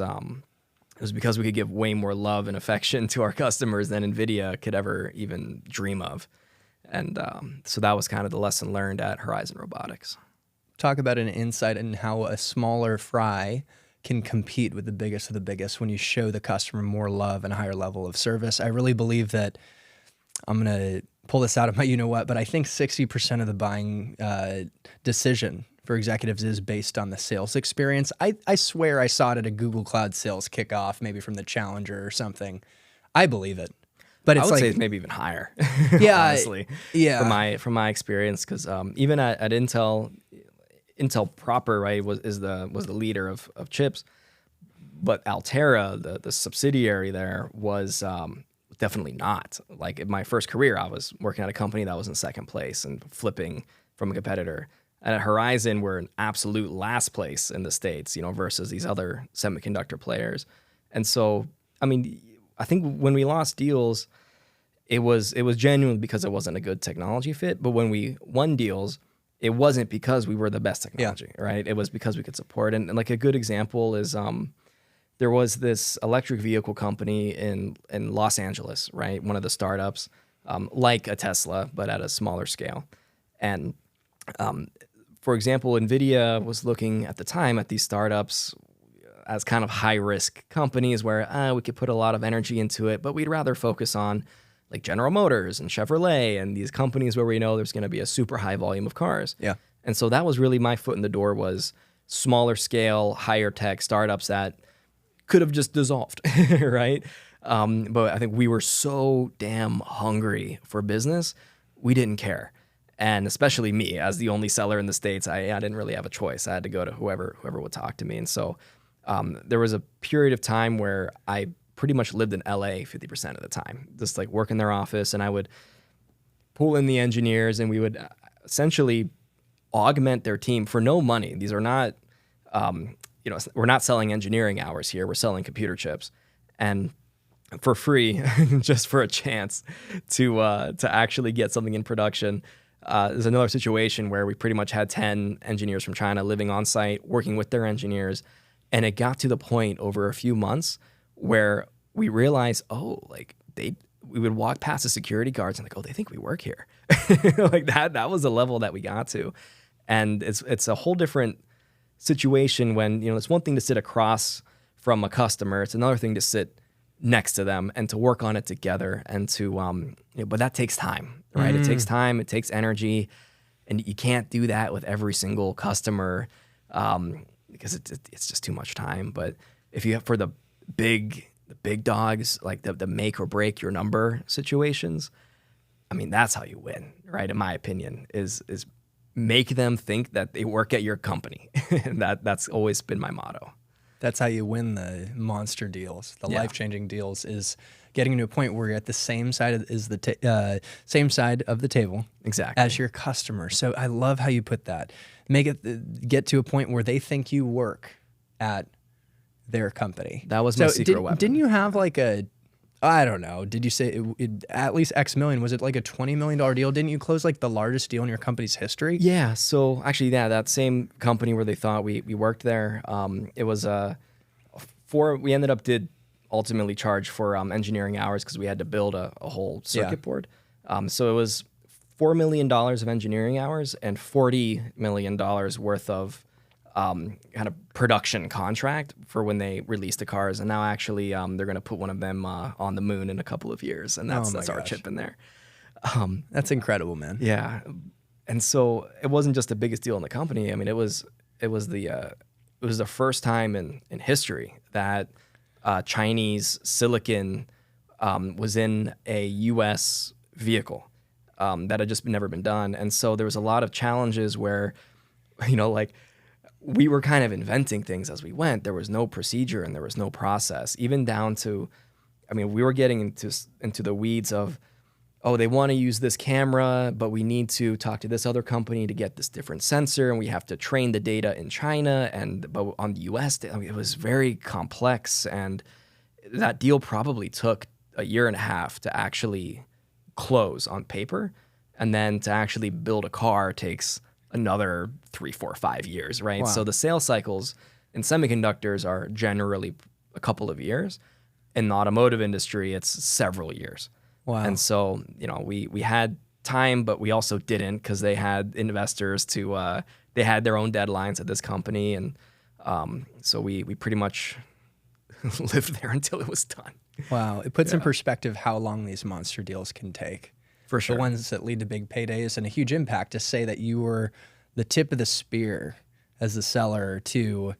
we could give way more love and affection to our customers than NVIDIA could ever even dream of. And so that was kind of the lesson learned at Horizon Robotics. Talk about an insight in how a smaller fry can compete with the biggest of the biggest when you show the customer more love and a higher level of service. I really believe that, I'm going to pull this out of my you-know-what, but I think 60% of the buying decision for executives is based on the sales experience. I swear I saw it at a Google Cloud sales kickoff, maybe from the Challenger or something. I believe it. But it's I would like, say it's maybe even higher, yeah, honestly, yeah. from my experience, because even at Intel proper, right, was the leader of chips, but Altera, the subsidiary there, was definitely not. Like in my first career, I was working at a company that was in second place and flipping from a competitor. And at Horizon, we're in absolute last place in the States, you know, versus these other semiconductor players. And so, I mean, I think when we lost deals, it was genuine because it wasn't a good technology fit. But when we won deals, it wasn't because we were the best technology, right? It was because we could support. And like a good example is there was this electric vehicle company in Los Angeles, right? One of the startups, like a Tesla, but at a smaller scale. And for example, NVIDIA was looking at the time at these startups as kind of high-risk companies where we could put a lot of energy into it, but we'd rather focus on like General Motors and Chevrolet and these companies where we know there's going to be a super high volume of cars. Yeah. And so that was really my foot in the door, was smaller scale, higher tech startups that could have just dissolved, right? But I think we were so damn hungry for business, we didn't care. And especially me, as the only seller in the States, I didn't really have a choice. I had to go to whoever would talk to me. And so there was a period of time where I pretty much lived in LA 50% of the time, just like work in their office, and I would pull in the engineers and we would essentially augment their team for no money. These are not, we're not selling engineering hours here. We're selling computer chips, and for free, just for a chance to actually get something in production. There's another situation where we pretty much had 10 engineers from China living on site, working with their engineers. And it got to the point over a few months where we realized, we would walk past the security guards and they think we work here. Like that was the level that we got to. And it's a whole different situation when, it's one thing to sit across from a customer. It's another thing to sit next to them and to work on it together and to, but that takes time, right? It takes time, it takes energy, and you can't do that with every single customer because it's just too much time. But if you have for the big dogs, like the make or break your number situations, I mean, that's how you win, right? In my opinion, is make them think that they work at your company. And that's always been my motto. That's how you win the monster deals, the life-changing deals, is getting to a point where you're at the same side of the table exactly as your customer. So I love how you put that. Make it get to a point where they think you work at their company. That was my secret weapon. Didn't you have like I don't know, did you say at least X million? Was it like a $20 million deal? Didn't you close like the largest deal in your company's history? Yeah. So actually, that same company where they thought we worked there, it was a we ended up did ultimately charge for engineering hours because we had to build a whole circuit board. So it was $4 million of engineering hours and $40 million worth of kind of production contract for when they release the cars. And now actually they're going to put one of them on the moon in a couple of years. And that's our chip in there. That's incredible, man. Yeah. And so it wasn't just the biggest deal in the company. I mean, it was the first time in history that Chinese silicon was in a U.S. vehicle that had just never been done. And so there was a lot of challenges where, like we were kind of inventing things as we went. There was no procedure and there was no process, even down to, I mean, we were getting into the weeds of, oh, they want to use this camera, but we need to talk to this other company to get this different sensor, and we have to train the data in China but on the US. I mean, it was very complex, and that deal probably took a year and a half to actually close on paper, and then to actually build a car takes another 3, 4, 5 years, right? Wow. So the sales cycles in semiconductors are generally a couple of years. In the automotive industry, it's several years. Wow. And so, we had time, but we also didn't because they had investors they had their own deadlines at this company. And so we pretty much lived there until it was done. Wow. It puts in perspective how long these monster deals can take. For sure. The ones that lead to big paydays and a huge impact. To say that you were the tip of the spear as the seller to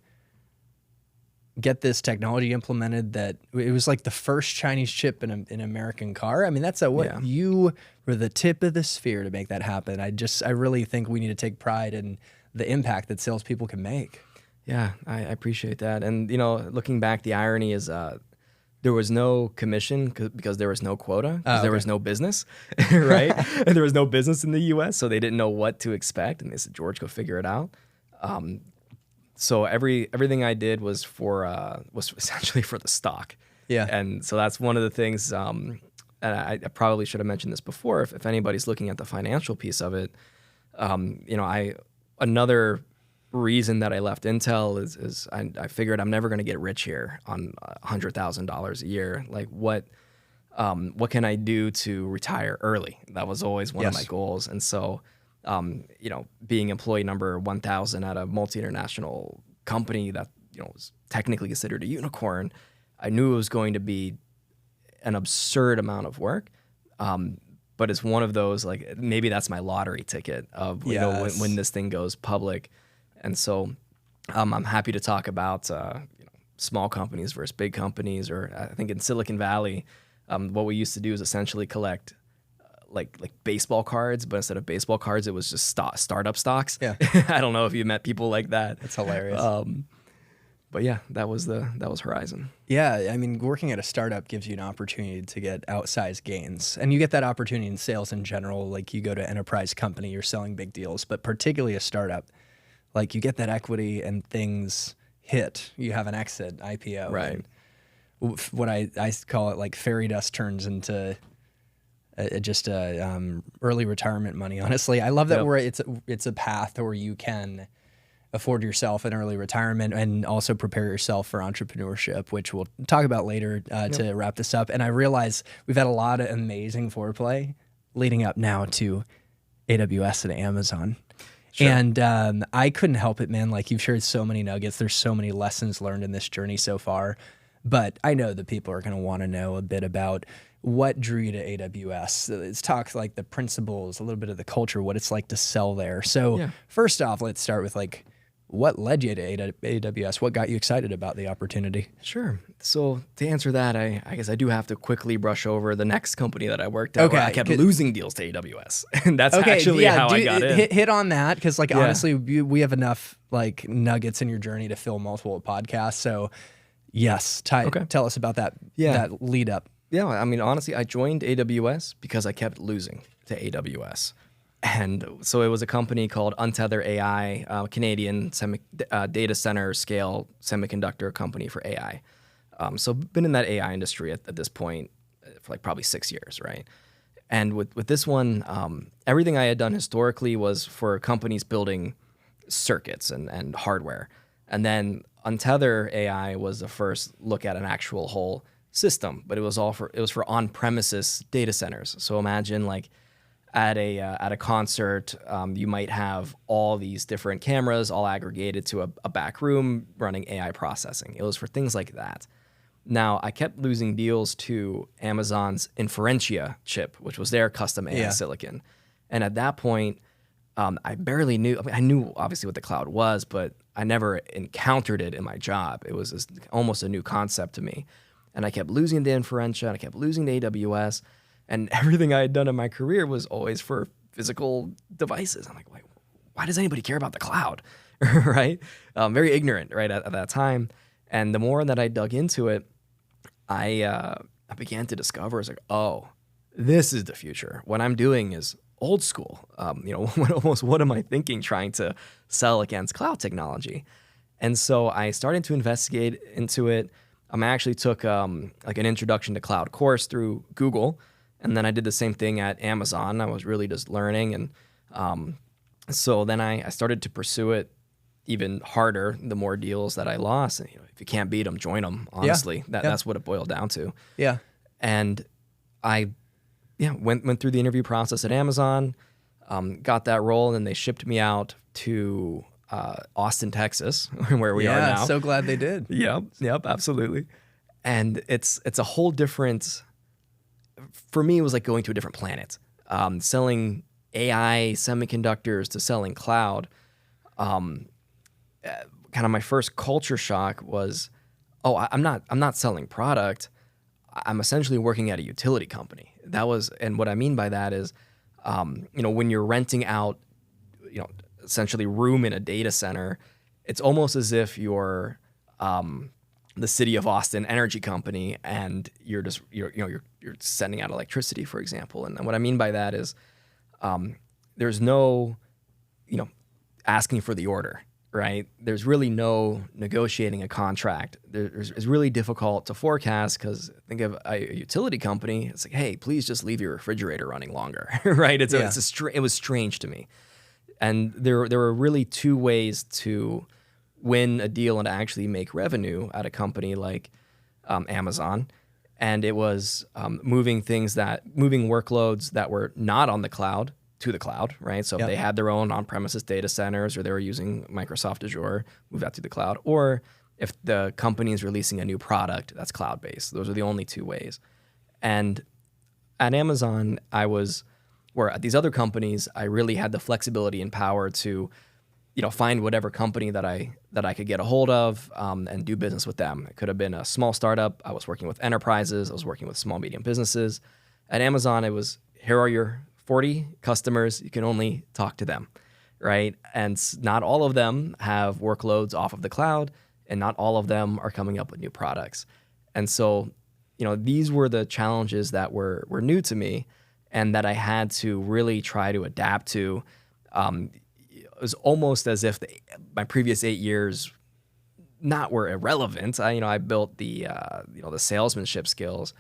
get this technology implemented, that it was like the first Chinese chip in an American car. I mean, that's you were the tip of the spear to make that happen. I really think we need to take pride in the impact that salespeople can make. Yeah, I appreciate that. And, looking back, the irony is there was no commission because there was no quota, because there was no business, right? And there was no business in the U.S., so they didn't know what to expect. And they said, George, go figure it out. So everything I did was was essentially for the stock. Yeah. And so that's one of the things, and I probably should have mentioned this before, if anybody's looking at the financial piece of it, another reason that I left Intel is I figured I'm never going to get rich here on $100,000 a year. Like what can I do to retire early? That was always one of my goals. And so, being employee number 1,000 at a multi-international company that, was technically considered a unicorn, I knew it was going to be an absurd amount of work. But it's one of those, like, maybe that's my lottery ticket of, when this thing goes public. And so I'm happy to talk about, small companies versus big companies, or I think in Silicon Valley, what we used to do is essentially collect like baseball cards, but instead of baseball cards, it was just startup stocks. Yeah. I don't know if you met people like that. That's hilarious. But yeah, that was Horizon. Yeah, I mean, working at a startup gives you an opportunity to get outsized gains. And you get that opportunity in sales in general. Like, you go to enterprise company, you're selling big deals, but particularly a startup, like, you get that equity and things hit. You have an exit, IPO. Right. And what I call it, like, fairy dust turns into just early retirement money. Honestly, I love that it's a path where you can afford yourself an early retirement and also prepare yourself for entrepreneurship, which we'll talk about later to wrap this up. And I realize we've had a lot of amazing foreplay leading up now to AWS and Amazon. Sure. And I couldn't help it, man. Like, you've shared so many nuggets. There's so many lessons learned in this journey so far. But I know that people are going to want to know a bit about what drew you to AWS. Let's talk like the principles, a little bit of the culture, what it's like to sell there. So first off, let's start with like, what led you to AWS? What got you excited about the opportunity? Sure. So to answer that, I guess I do have to quickly brush over the next company that I worked at, where I kept losing deals to AWS. And that's actually how I got in. Hit on that, because like honestly, we have enough like nuggets in your journey to fill multiple podcasts. So yes, tell us about that lead up. Yeah, I mean, honestly, I joined AWS because I kept losing to AWS. And so it was a company called Untether AI, Canadian data center scale semiconductor company for AI. So been in that AI industry at this point for like probably 6 years, right? And with this one, everything I had done historically was for companies building circuits and hardware. And then Untether AI was the first look at an actual whole system, but it was for on-premises data centers. So imagine like at a concert, you might have all these different cameras all aggregated to a back room running AI processing. It was for things like that. Now, I kept losing deals to Amazon's Inferentia chip, which was their custom AI silicon. And at that point, I barely knew. I mean, I knew obviously what the cloud was, but I never encountered it in my job. It was almost a new concept to me. And I kept losing to Inferentia, and I kept losing to AWS. And everything I had done in my career was always for physical devices. I'm like, why does anybody care about the cloud? Right? Very ignorant, right, at that time. And the more that I dug into it, I began to discover, it's like, oh, this is the future. What I'm doing is old school. What am I thinking trying to sell against cloud technology? And so I started to investigate into it. I actually took like an introduction to cloud course through Google. And then I did the same thing at Amazon. I was really just learning. And so then I started to pursue it even harder the more deals that I lost. And, if you can't beat them, join them, honestly. That's what it boiled down to. Yeah. And I went through the interview process at Amazon, got that role, and then they shipped me out to Austin, Texas, where we are now. Yeah, so glad they did. Yep, absolutely. And it's a whole different... For me, it was like going to a different planet. Selling AI semiconductors to selling cloud. Kind of my first culture shock was, I'm not selling product. I'm essentially working at a utility company. And what I mean by that is, when you're renting out, essentially room in a data center, it's almost as if you're the City of Austin Energy Company, and you're sending out electricity, for example. And what I mean by that is, there's no, asking for the order, right? There's really no negotiating a contract. It's really difficult to forecast because think of a utility company. It's like, hey, please just leave your refrigerator running longer, right? It was strange to me. And there were really two ways to win a deal and actually make revenue at a company like Amazon. And it was moving workloads that were not on the cloud to the cloud, right? So if they had their own on-premises data centers or they were using Microsoft Azure, move that to the cloud. Or if the company is releasing a new product that's cloud-based. Those are the only two ways. And at Amazon, where at these other companies, I really had the flexibility and power to find whatever company that I could get a hold of and do business with them. It could have been a small startup. I was working with enterprises. I was working with small, medium businesses. At Amazon, it was, here are your 40 customers. You can only talk to them, right? And not all of them have workloads off of the cloud, and not all of them are coming up with new products. And so, these were the challenges that were new to me and that I had to really try to adapt to. It was almost as if my previous 8 years were irrelevant. I built the salesmanship skills,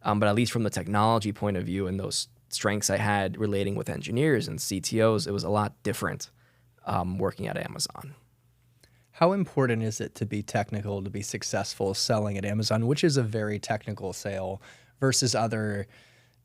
but at least from the technology point of view and those strengths I had relating with engineers and CTOs, it was a lot different working at Amazon. How important is it to be technical to be successful selling at Amazon, which is a very technical sale, versus other?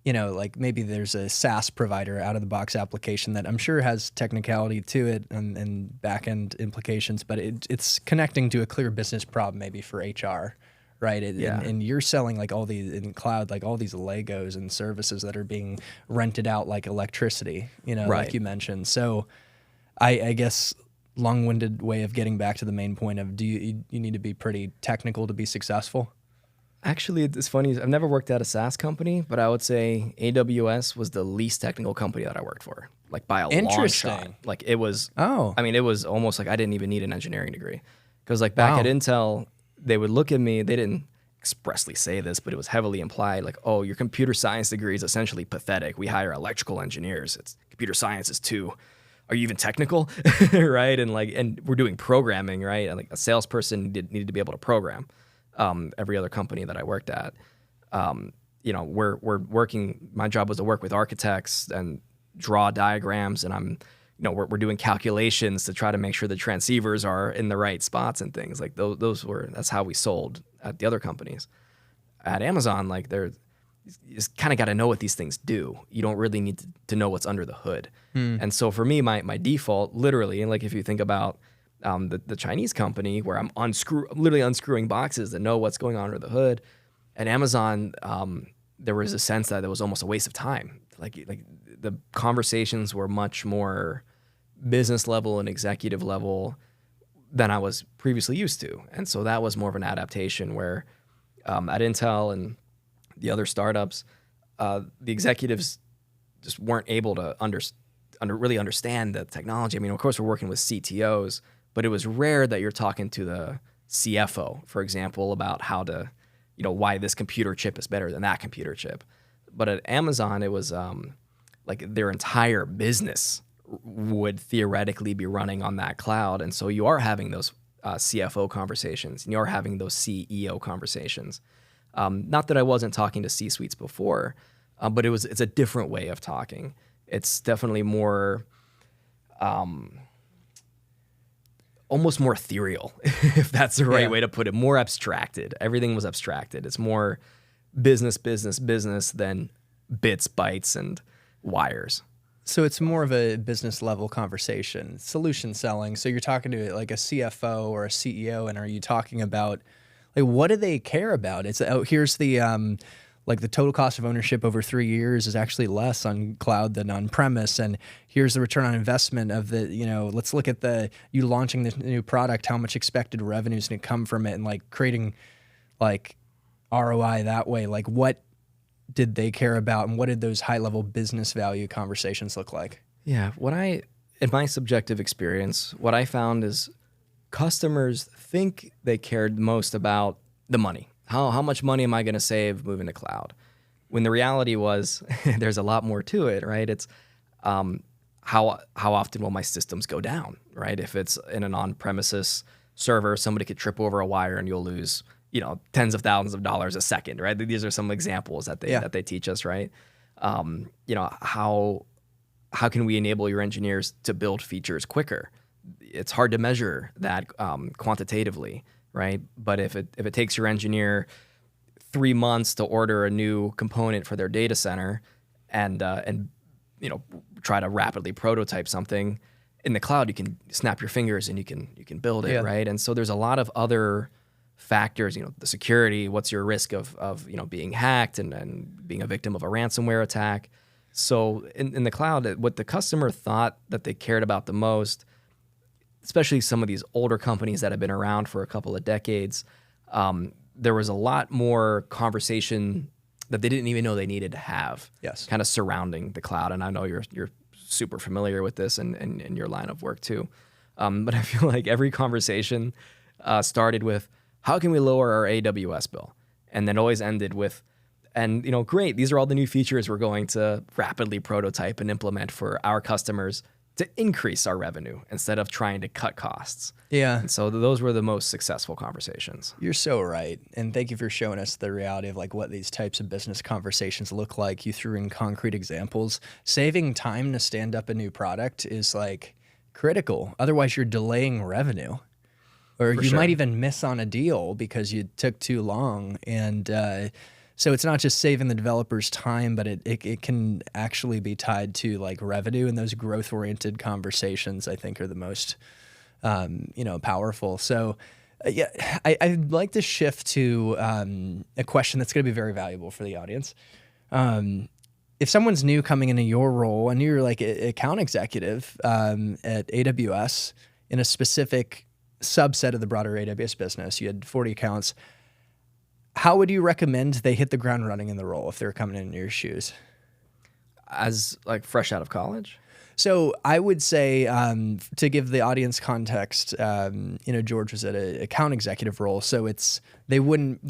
Like maybe there's a SaaS provider, out-of-the-box application that I'm sure has technicality to it and back-end implications, but it's connecting to a clear business problem maybe for HR, right? And you're selling like all these in cloud, like all these Legos and services that are being rented out like electricity, like you mentioned. So I guess long-winded way of getting back to the main point of, do you need to be pretty technical to be successful? Actually, it's funny. I've never worked at a SaaS company, but I would say AWS was the least technical company that I worked for, like by a long shot. Like it was. Oh. I mean, it was almost like I didn't even need an engineering degree, because like back at Intel, they would look at me. They didn't expressly say this, but it was heavily implied. Like, oh, your computer science degree is essentially pathetic. We hire electrical engineers. It's computer science is too. Are you even technical, right? And we're doing programming, right? And like a salesperson needed to be able to program. Every other company that I worked at, we're working. My job was to work with architects and draw diagrams, and I'm, we're doing calculations to try to make sure the transceivers are in the right spots and things like that's how we sold at the other companies. At Amazon, like you just kind of got to know what these things do. You don't really need to know what's under the hood. And so for me, my default, literally, and like if you think about the Chinese company where I'm literally unscrewing boxes to know what's going on under the hood, at Amazon, there was a sense that it was almost a waste of time. Like the conversations were much more business level and executive level than I was previously used to. And so that was more of an adaptation where at Intel and the other startups, the executives just weren't able to really understand the technology. I mean, of course, we're working with CTOs, but it was rare that you're talking to the CFO, for example, about how to, why this computer chip is better than that computer chip. But at Amazon, it was like their entire business would theoretically be running on that cloud. And so you are having those CFO conversations, and you are having those CEO conversations. Not that I wasn't talking to C-suites before, but it's a different way of talking. It's definitely more, almost more ethereal, if that's the right way to put it, more abstracted. Everything was abstracted. It's more business than bits, bytes, and wires. So it's more of a business level conversation, solution selling. So you're talking to like a CFO or a CEO, and are you talking about like what do they care about? It's here's the like the total cost of ownership over 3 years is actually less on cloud than on premise, and here's the return on investment of the let's look at you launching this new product, how much expected revenue is going to come from it, and like creating like ROI that way. Like what did they care about, and what did those high level business value conversations look like? Yeah, in my subjective experience, what I found is customers think they cared most about the money. How much money am I going to save moving to cloud? When the reality was there's a lot more to it, right? It's how often will my systems go down, right? If it's in an on-premises server, somebody could trip over a wire and you'll lose tens of thousands of dollars a second, right? These are some examples that they teach us, right? How can we enable your engineers to build features quicker? It's hard to measure that quantitatively, right? But if it takes your engineer 3 months to order a new component for their data center and try to rapidly prototype something in the cloud, you can snap your fingers and you can build it, right? And so there's a lot of other factors, the security, what's your risk of being hacked and being a victim of a ransomware attack. So in the cloud, what the customer thought that they cared about the most, especially some of these older companies that have been around for a couple of decades, there was a lot more conversation that they didn't even know they needed to have, kind of surrounding the cloud. And I know you're super familiar with this in your line of work too. But I feel like every conversation started with, how can we lower our AWS bill? And then always ended with, and great, these are all the new features we're going to rapidly prototype and implement for our customers to increase our revenue instead of trying to cut costs. Yeah. And so those were the most successful conversations. You're so right. And thank you for showing us the reality of like what these types of business conversations look like. You threw in concrete examples. Saving time to stand up a new product is like critical. Otherwise you're delaying revenue. Or you might even miss on a deal because you took too long. And so it's not just saving the developers time, but it can actually be tied to like revenue, and those growth-oriented conversations I think are the most powerful. So I'd like to shift to a question that's going to be very valuable for the audience. If someone's new coming into your role and you're like an account executive at AWS in a specific subset of the broader AWS business, you had 40 accounts, how would you recommend they hit the ground running in the role if they're coming in your shoes? As like fresh out of college? So I would say, to give the audience context, George was at an account executive role, so they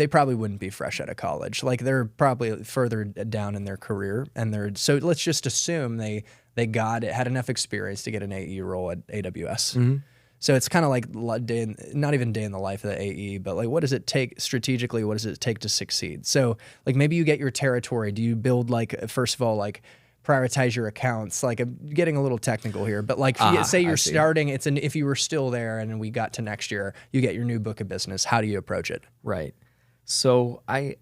probably wouldn't be fresh out of college. Like they're probably further down in their career, and so let's just assume they had enough experience to get an AE role at AWS. Mm-hmm. So it's kind of like not even day in the life of the AE, but like what does it take strategically? What does it take to succeed? So like maybe you get your territory. Do you build like, first of all, like prioritize your accounts? Like, I'm getting a little technical here, but like, say I you're see. starting, if you were still there and we got to next year, you get your new book of business. How do you approach it? Right. So I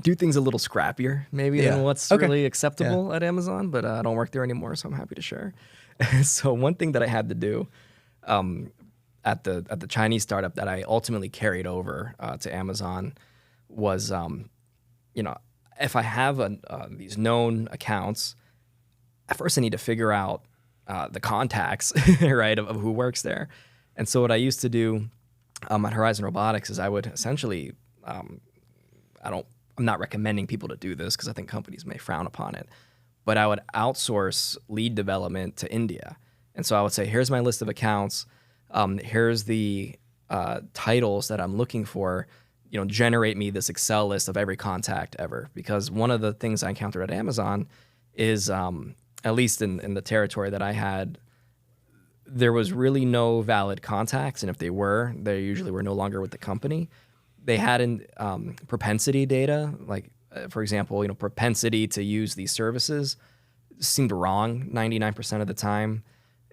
do things a little scrappier maybe Yeah. than what's Okay. really acceptable at Amazon, but I don't work there anymore, so I'm happy to share. So one thing that I had to do at the Chinese startup that I ultimately carried over to Amazon was, if I have these known accounts, at first I need to figure out the contacts, right, of who works there. And so what I used to do at Horizon Robotics is I would essentially, I'm not recommending people to do this because I think companies may frown upon it, but I would outsource lead development to India. And so I would say, here's my list of accounts. Here's the titles that I'm looking for. Generate me this Excel list of every contact ever. Because one of the things I encountered at Amazon is, at least in the territory that I had, there was really no valid contacts, and if they usually were no longer with the company. They had propensity data, like for example, propensity to use these services seemed wrong 99% of the time.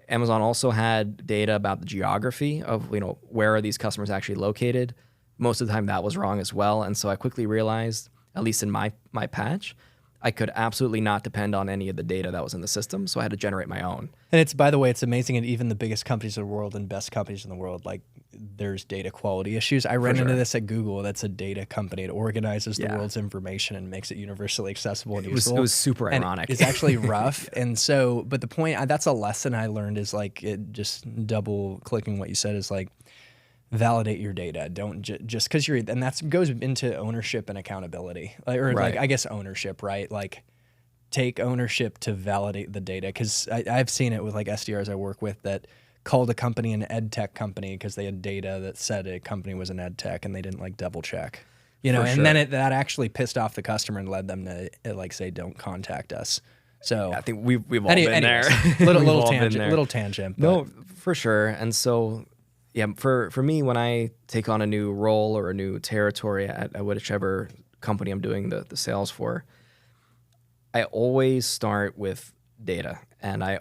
Amazon also had data about the geography of where are these customers actually located. Most of the time that was wrong as well, and so I quickly realized, at least in my patch, I could absolutely not depend on any of the data that was in the system, so I had to generate my own. And by the way, it's amazing. And even the biggest companies in the world and best companies in the world, like there's data quality issues. I ran into this at Google. That's a data company. It organizes the world's information and makes it universally accessible and useful. It was super ironic. It's actually rough. And so, but the point, that's a lesson I learned is like, it just double clicking what you said is like, validate your data. Don't just because and that goes into ownership and accountability, like I guess ownership, right? Like take ownership to validate the data. Because I've seen it with like SDRs I work with that called a company an ed tech company because they had data that said a company was an ed tech and they didn't like double check, and then that actually pissed off the customer and led them to like say, don't contact us. So I think we've all been there. little tangent. But. No, for sure. And so, yeah, for me, when I take on a new role or a new territory at whichever company I'm doing the sales for, I always start with data, and I'm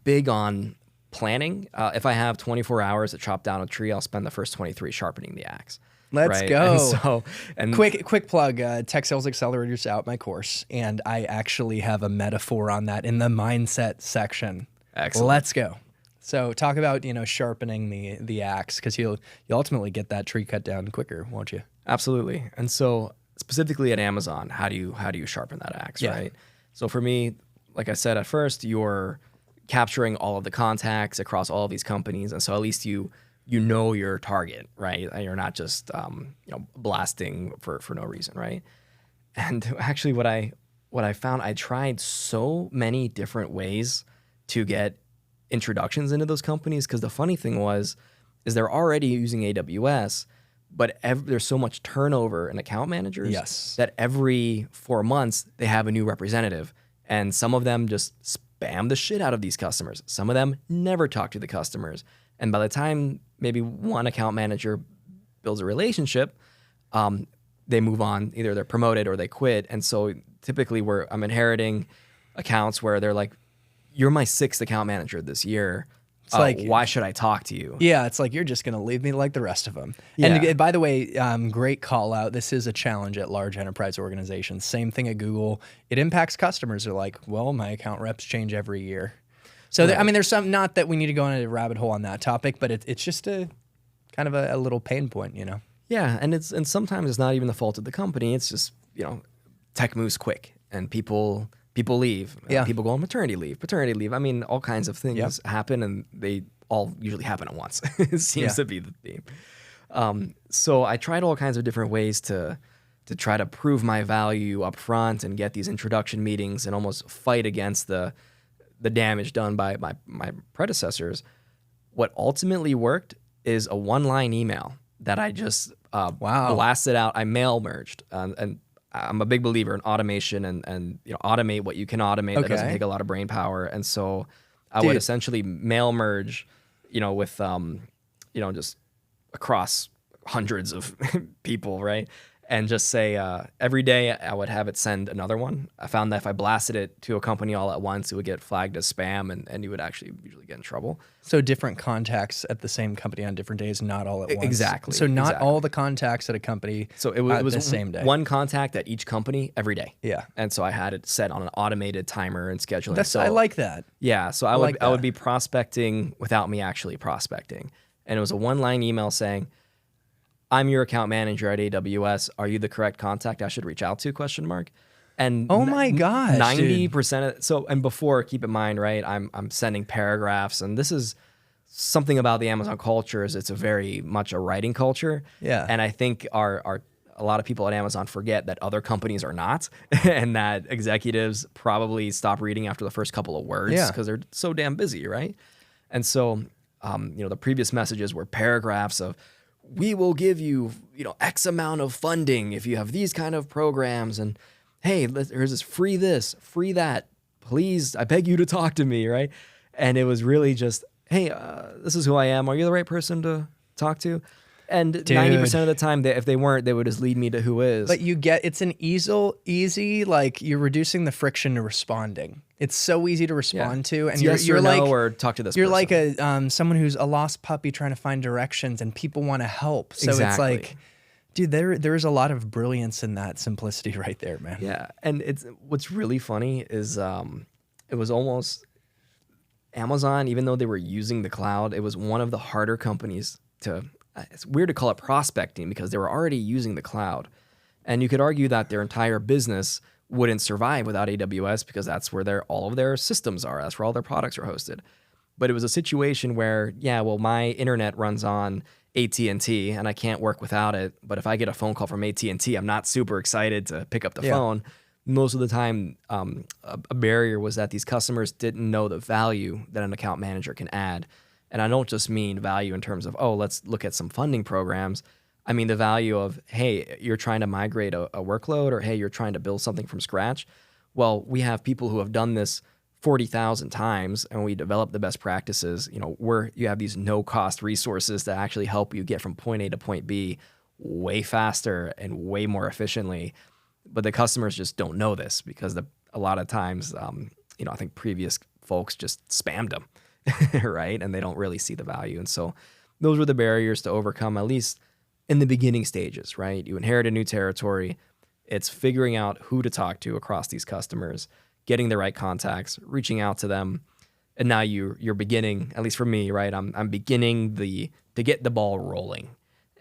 big on planning. If I have 24 hours to chop down a tree, I'll spend the first 23 sharpening the axe. Let's right? go. And quick plug, Tech Sales Accelerator's out, my course, and I actually have a metaphor on that in the mindset section. Excellent. Let's go. So talk about, sharpening the axe, because you'll ultimately get that tree cut down quicker, won't you? Absolutely. And so specifically at Amazon, how do you sharpen that axe, right? So for me, like I said at first, you're capturing all of the contacts across all of these companies, and so at least you know your target, right? You're not just blasting for no reason, right? And actually, what I found, I tried so many different ways to get introductions into those companies, because the funny thing is they're already using AWS, but there's so much turnover in account managers that every 4 months they have a new representative, and some of them just spam the shit out of these customers. Some of them never talk to the customers, and by the time maybe one account manager builds a relationship, they move on. Either they're promoted or they quit. And so typically I'm inheriting accounts where they're like, you're my 6th account manager this year. It's like, why should I talk to you? Yeah, it's like, you're just going to leave me like the rest of them. Yeah. And by the way, great call out. This is a challenge at large enterprise organizations. Same thing at Google. It impacts customers. They're like, well, my account reps change every year. So, there's some, not that we need to go into a rabbit hole on that topic, but it's just a kind of a little pain point, Yeah, and sometimes it's not even the fault of the company. It's just, tech moves quick, and people leave. People go on maternity leave, paternity leave. I mean, all kinds of things happen, and they all usually happen at once. It seems to be the theme. So I tried all kinds of different ways to try to prove my value up front and get these introduction meetings and almost fight against the damage done by my predecessors. What ultimately worked is a 1-line email that I just blasted out. I mail merged, and I'm a big believer in automation and automate what you can automate. That doesn't take a lot of brain power. And so I would essentially mail merge, with just across hundreds of people, right? and just say every day I would have it send another one. I found that if I blasted it to a company all at once, it would get flagged as spam, and you would actually usually get in trouble. So different contacts at the same company on different days, not all at once. Exactly. So not all the contacts at a company. So it was the same day. One contact at each company every day. Yeah. And so I had it set on an automated timer and scheduling. I like that. Yeah. So I would be prospecting without me actually prospecting. And it was a one-line email saying, I'm your account manager at AWS. Are you the correct contact I should reach out to? ? And Oh my gosh, 90% of so, and before, keep in mind, right? I'm sending paragraphs, and this is something about the Amazon culture is it's a very much a writing culture. Yeah. And I think a lot of people at Amazon forget that other companies are not, and that executives probably stop reading after the first couple of words because they're so damn busy, right? And so, the previous messages were paragraphs of, we will give you, X amount of funding if you have these kind of programs, and hey, here's this, free that, please, I beg you to talk to me, right? And it was really just, hey, this is who I am. Are you the right person to talk to? And 90% of the time, if they weren't, they would just lead me to who is. But it's an easy, like you're reducing the friction to responding. It's so easy to respond to, and it's you're yes or like, no, or talk to this. You're person. like someone who's a lost puppy trying to find directions, and people want to help. So Exactly. it's like, dude, there is a lot of brilliance in that simplicity right there, man. Yeah, and what's really funny is it was almost Amazon, even though they were using the cloud, it was one of the harder companies to. It's weird to call it prospecting because they were already using the cloud, and you could argue that their entire business wouldn't survive without AWS because that's where all of their systems are. That's where all their products are hosted. But it was a situation where, my internet runs on AT&T and I can't work without it. But if I get a phone call from AT&T, I'm not super excited to pick up the phone. Most of the time, a barrier was that these customers didn't know the value that an account manager can add. And I don't just mean value in terms of, let's look at some funding programs. I mean the value of, hey, you're trying to migrate a workload, or hey, you're trying to build something from scratch. Well, we have people who have done this 40,000 times, and we develop the best practices. You have these no-cost resources that actually help you get from point A to point B way faster and way more efficiently. But the customers just don't know this because a lot of times, I think previous folks just spammed them. Right? And they don't really see the value. And so those were the barriers to overcome, at least in the beginning stages, right? You inherit a new territory. It's figuring out who to talk to across these customers, getting the right contacts, reaching out to them. And now you're beginning, at least for me, right? I'm beginning to get the ball rolling.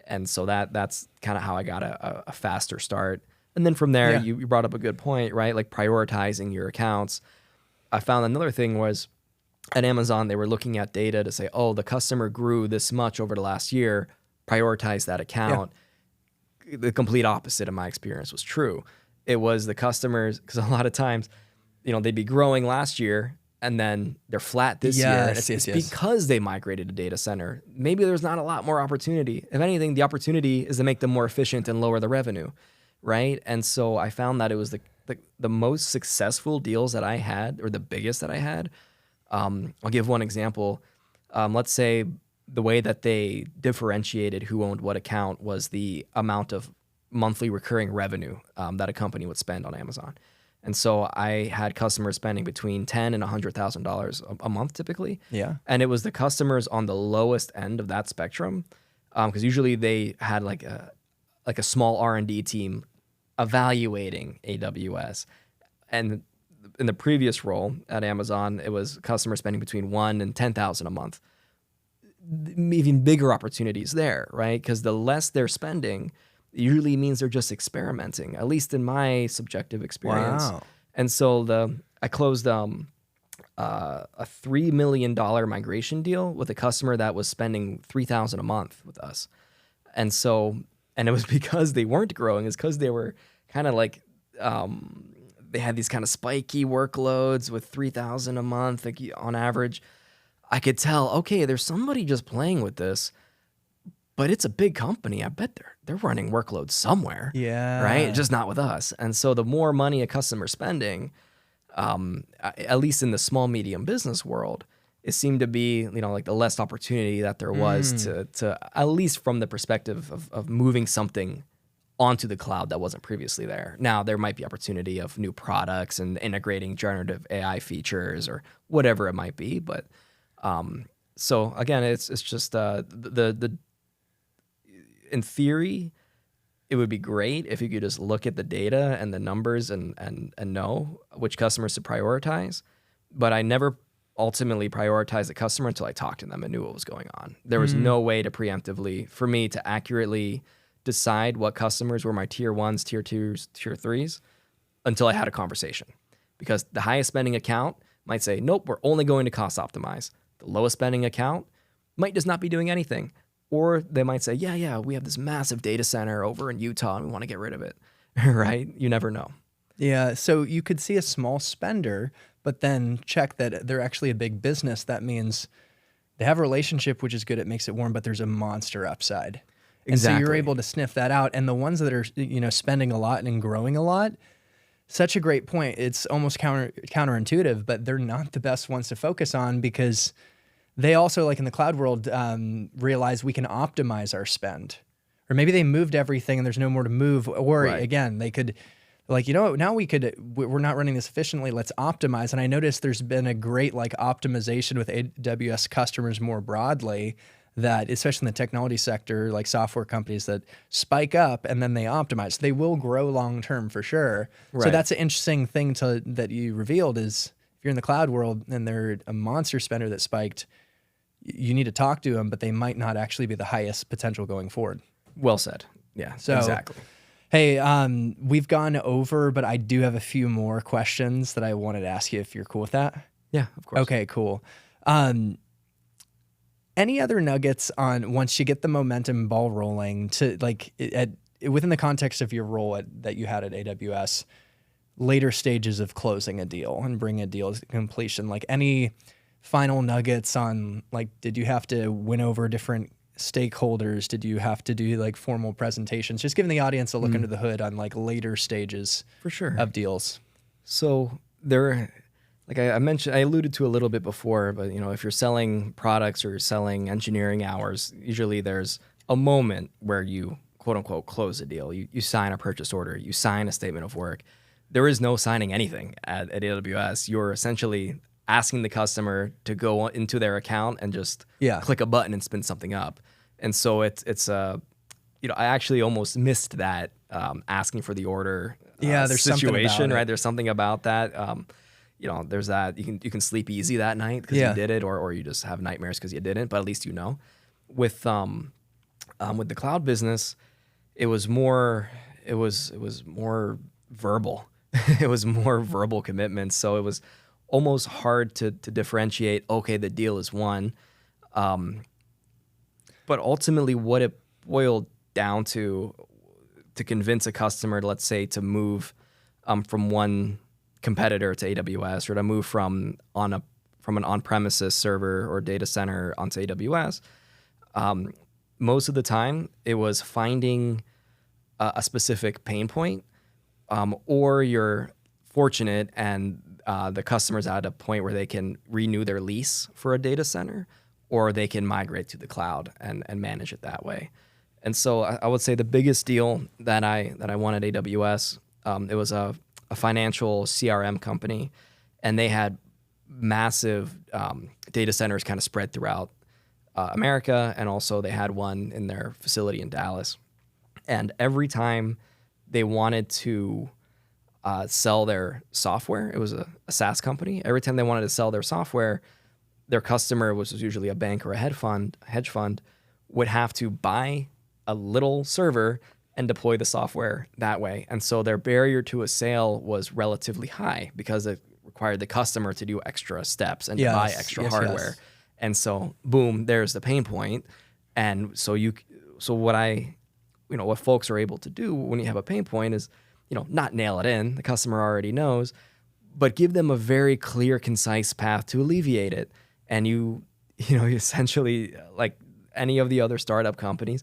And so that's kind of how I got a faster start. And then from there, you brought up a good point, right? Like prioritizing your accounts. I found another thing was, at Amazon, they were looking at data to say, the customer grew this much over the last year, prioritize that account. Yeah. The complete opposite of my experience was true. It was the customers, because a lot of times, they'd be growing last year and then they're flat this year. And it's because they migrated a data center. Maybe there's not a lot more opportunity. If anything, the opportunity is to make them more efficient and lower the revenue, right? And so I found that it was the most successful deals that I had, or the biggest that I had. I'll give one example. Let's say the way that they differentiated who owned what account was the amount of monthly recurring revenue that a company would spend on Amazon. And so I had customers spending between $10,000 and $100,000 a month typically. Yeah. And it was the customers on the lowest end of that spectrum, because usually they had like a small R&D team evaluating AWS. And in the previous role at Amazon, it was customers spending between $1,000 and $10,000 a month. Even bigger opportunities there, right? Because the less they're spending usually means they're just experimenting, at least in my subjective experience. Wow. And so I closed a $3 million migration deal with a customer that was spending $3,000 a month with us. And it was because they weren't growing, it's because they were kind of like, they had these kind of spiky workloads with $3,000 a month, like on average. I could tell, okay, there's somebody just playing with this, but it's a big company. I bet they're running workloads somewhere. Yeah. Right? Just not with us. And so the more money a customer's spending, at least in the small, medium business world, it seemed to be, like the less opportunity that there was to at least from the perspective of moving something onto the cloud that wasn't previously there. Now there might be opportunity of new products and integrating generative AI features or whatever it might be, but so again, it's just the in theory, it would be great if you could just look at the data and the numbers and know which customers to prioritize. But I never ultimately prioritized the customer until I talked to them and knew what was going on. There was no way to preemptively, for me to accurately decide what customers were my tier 1s, tier 2s, tier 3s until I had a conversation. Because the highest spending account might say, nope, we're only going to cost optimize. The lowest spending account might just not be doing anything. Or they might say, yeah, we have this massive data center over in Utah and we want to get rid of it, right? You never know. Yeah, so you could see a small spender, but then check that they're actually a big business. That means they have a relationship, which is good. It makes it warm, but there's a monster upside. And so you're able to sniff that out. And the ones that are, spending a lot and growing a lot, such a great point. It's almost counterintuitive, but they're not the best ones to focus on because they also, like in the cloud world, realize we can optimize our spend. Or maybe they moved everything and there's no more to move. Or again, they could, now we're not running this efficiently. Let's optimize. And I noticed there's been a great optimization with AWS customers more broadly, that especially in the technology sector, like software companies that spike up and then they optimize. They will grow long-term for sure. Right. So that's an interesting thing that you revealed is if you're in the cloud world and they're a monster spender that spiked, you need to talk to them, but they might not actually be the highest potential going forward. Well said. Yeah, so, exactly. Hey, we've gone over, but I do have a few more questions that I wanted to ask you if you're cool with that. Yeah, of course. Okay, cool. Any other nuggets on once you get the momentum ball rolling to within the context of your role that you had at AWS, later stages of closing a deal and bringing a deal to completion, any final nuggets on did you have to win over different stakeholders? Did you have to do formal presentations? Just giving the audience a look under the hood on later stages for sure of deals. So there, I mentioned, I alluded to a little bit before, but if you're selling products or you're selling engineering hours, usually there's a moment where you quote unquote close a deal. You sign a purchase order, you sign a statement of work. There is no signing anything at AWS. You're essentially asking the customer to go into their account and just click a button and spin something up. And so it's I actually almost missed that asking for the order there's situation, right? There's something about that. There's that you can sleep easy that night because you did it, or you just have nightmares because you didn't. But at least With the cloud business, it was more verbal. It was more verbal commitments. So it was almost hard to differentiate. Okay, the deal is won, but ultimately, what it boiled down to convince a customer, let's say, to move from one competitor to AWS or to move from an on-premises server or data center onto AWS, most of the time it was finding a specific pain point, or you're fortunate and the customer's at a point where they can renew their lease for a data center, or they can migrate to the cloud and manage it that way. And so I would say the biggest deal that I won at AWS, it was a financial CRM company, and they had massive data centers kind of spread throughout America, and also they had one in their facility in Dallas. And every time they wanted to sell their software, it was a SaaS company. Every time they wanted to sell their software, their customer, which was usually a bank or a hedge fund, would have to buy a little server and deploy the software that way. And so their barrier to a sale was relatively high because it required the customer to do extra steps and to buy extra hardware. Yes. And so, boom, there's the pain point. And so what folks are able to do when you have a pain point is, not nail it in, the customer already knows, but give them a very clear, concise path to alleviate it. And you essentially, like any of the other startup companies,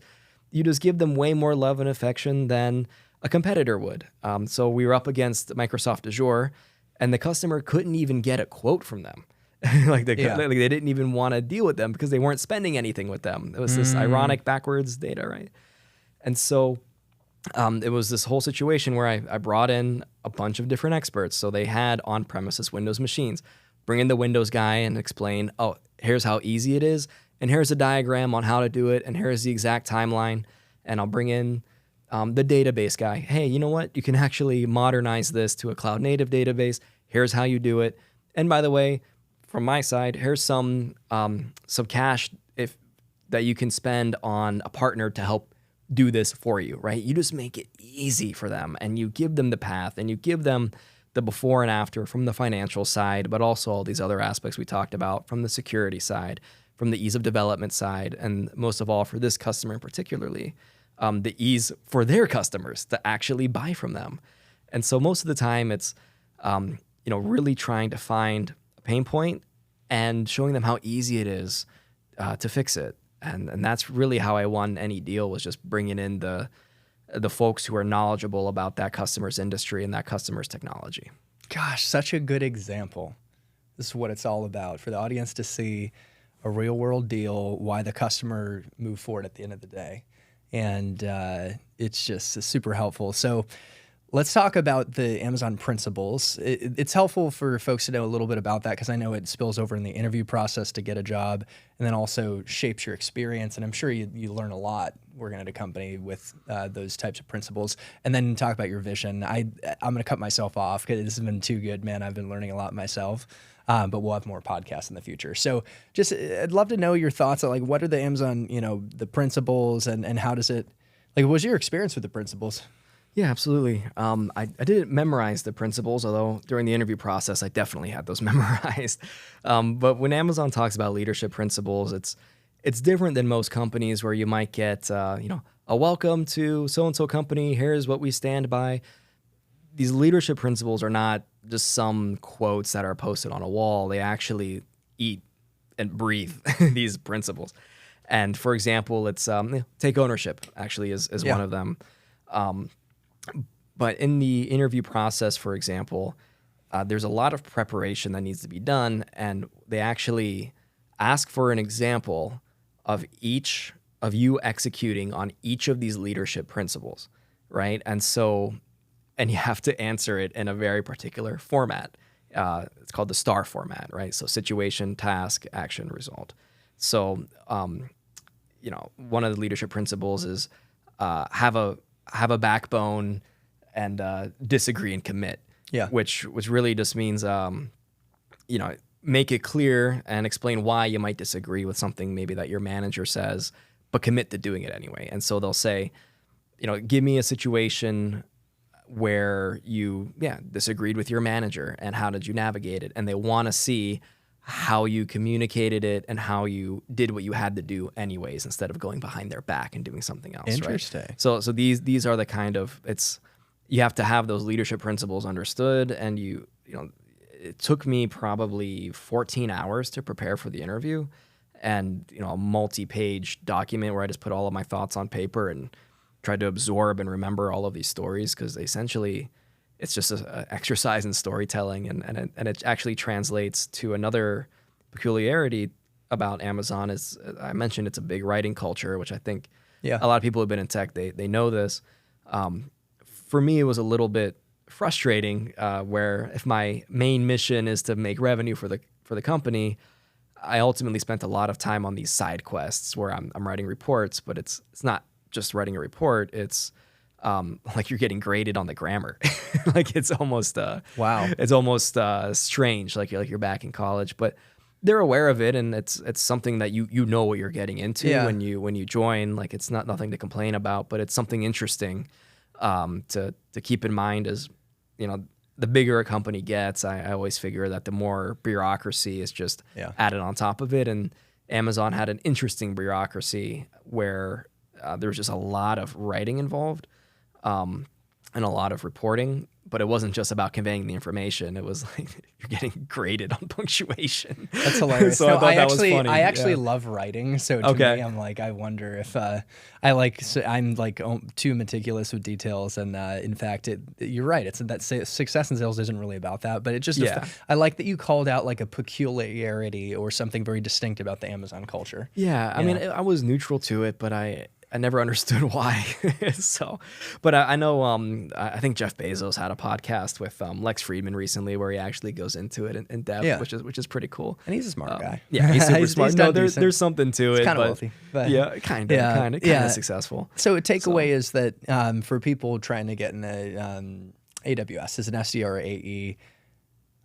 you just give them way more love and affection than a competitor would. So we were up against Microsoft Azure, and the customer couldn't even get a quote from them. They didn't even want to deal with them because they weren't spending anything with them. It was this ironic backwards data, right? And so it was this whole situation where I brought in a bunch of different experts. So they had on-premises Windows machines. Bring in the Windows guy and explain, oh, here's how easy it is, and here's a diagram on how to do it, and here's the exact timeline. And I'll bring in the database guy. Hey, you know what? You can actually modernize this to a cloud-native database. Here's how you do it. And by the way, from my side, here's some cash that you can spend on a partner to help do this for you, right? You just make it easy for them, and you give them the path, and you give them the before and after from the financial side, but also all these other aspects we talked about from the security side, from the ease of development side, and most of all for this customer particularly, the ease for their customers to actually buy from them. And so most of the time it's, really trying to find a pain point and showing them how easy it is to fix it. And that's really how I won any deal, was just bringing in the folks who are knowledgeable about that customer's industry and that customer's technology. Gosh, such a good example. This is what it's all about, for the audience to see a real world deal, why the customer moved forward at the end of the day. And it's just super helpful. So let's talk about the Amazon principles. It's helpful for folks to know a little bit about that, because I know it spills over in the interview process to get a job, and then also shapes your experience. And I'm sure you learn a lot working at a company with those types of principles. And then talk about your vision. I'm going to cut myself off because this has been too good, man. I've been learning a lot myself. But we'll have more podcasts in the future. So just, I'd love to know your thoughts on, like, what are the Amazon, the principles, and how does it, like, what was your experience with the principles? Yeah, absolutely. I didn't memorize the principles, although during the interview process, I definitely had those memorized. But when Amazon talks about leadership principles, it's different than most companies where you might get, a welcome to so-and-so company, here's what we stand by. These leadership principles are not just some quotes that are posted on a wall. They actually eat and breathe these principles. And for example, it's take ownership actually is one of them. But in the interview process, for example, there's a lot of preparation that needs to be done, and they actually ask for an example of each of you executing on each of these leadership principles, right? And you have to answer it in a very particular format. It's called the STAR format, right? So situation, task, action, result. So, one of the leadership principles is have a backbone and disagree and commit. Yeah. Which really just means, make it clear and explain why you might disagree with something maybe that your manager says, but commit to doing it anyway. And so they'll say, give me a situation where you disagreed with your manager, and how did you navigate it? And they want to see how you communicated it and how you did what you had to do anyways, instead of going behind their back and doing something else. Interesting. Right? So these are the kind of, you have to have those leadership principles understood, and it took me probably 14 hours to prepare for the interview, and a multi-page document where I just put all of my thoughts on paper and tried to absorb and remember all of these stories, because essentially it's just an exercise in storytelling, and it actually translates to another peculiarity about Amazon. Is, I mentioned, it's a big writing culture, which I think a lot of people who have been in tech, they know this. For me, it was a little bit frustrating where if my main mission is to make revenue for the company, I ultimately spent a lot of time on these side quests where I'm writing reports, but it's not just writing a report. It's like you're getting graded on the grammar. Like it's almost wow. It's almost strange. Like you're back in college, but they're aware of it, and it's something that you know what you're getting into when you join. Like it's nothing to complain about, but it's something interesting to keep in mind. As the bigger a company gets, I always figure that the more bureaucracy is just added on top of it. And Amazon had an interesting bureaucracy where there was just a lot of writing involved and a lot of reporting, but it wasn't just about conveying the information. It was like you're getting graded on punctuation. That's hilarious. So I thought that was funny. I actually love writing. So to me, I'm like, I wonder if I'm like too meticulous with details. And in fact, you're right. It's that success in sales isn't really about that, but it just, I like that you called out like a peculiarity or something very distinct about the Amazon culture. Yeah. I mean, I was neutral to it, but I never understood why. So, but I know I think Jeff Bezos had a podcast with Lex Friedman recently where he actually goes into it in depth, Yeah. which is pretty cool. And he's a smart guy. Yeah, he's super smart. He's No, done decent. there's something to it. He's kind of but wealthy. But yeah, kind of successful. So a takeaway is that for people trying to get in the AWS as an SDR or AE,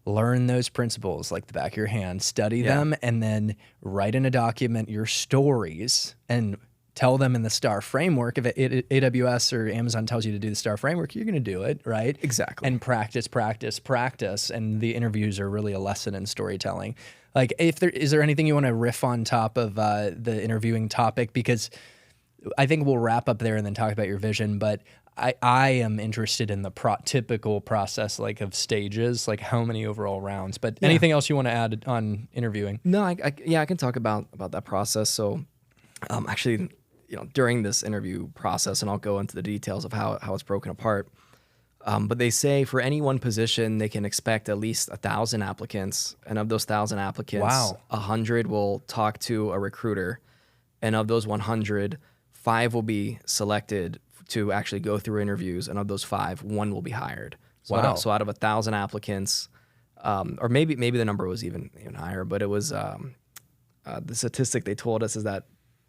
learn those principles like the back of your hand, study them, and then write in a document your stories and tell them in the STAR framework. If AWS or Amazon tells you to do the STAR framework, you're going to do it, right? Exactly. And practice. And the interviews are really a lesson in storytelling. Like, is there anything you want to riff on top of the interviewing topic? Because I think we'll wrap up there and then talk about your vision. But I am interested in the typical process, like of stages, like how many overall rounds. But anything else you want to add on interviewing? No, I can talk about that process. So, actually, during this interview process, and I'll go into the details of how it's broken apart. But they say for any one position, they can expect at least 1,000 applicants, and of those 1,000 applicants, 100 will talk to a recruiter, and of those 100, 5 will be selected to actually go through interviews, and of those 5, 1 will be hired. So out of 1,000 applicants, or maybe the number was even higher, but it was the statistic they told us is that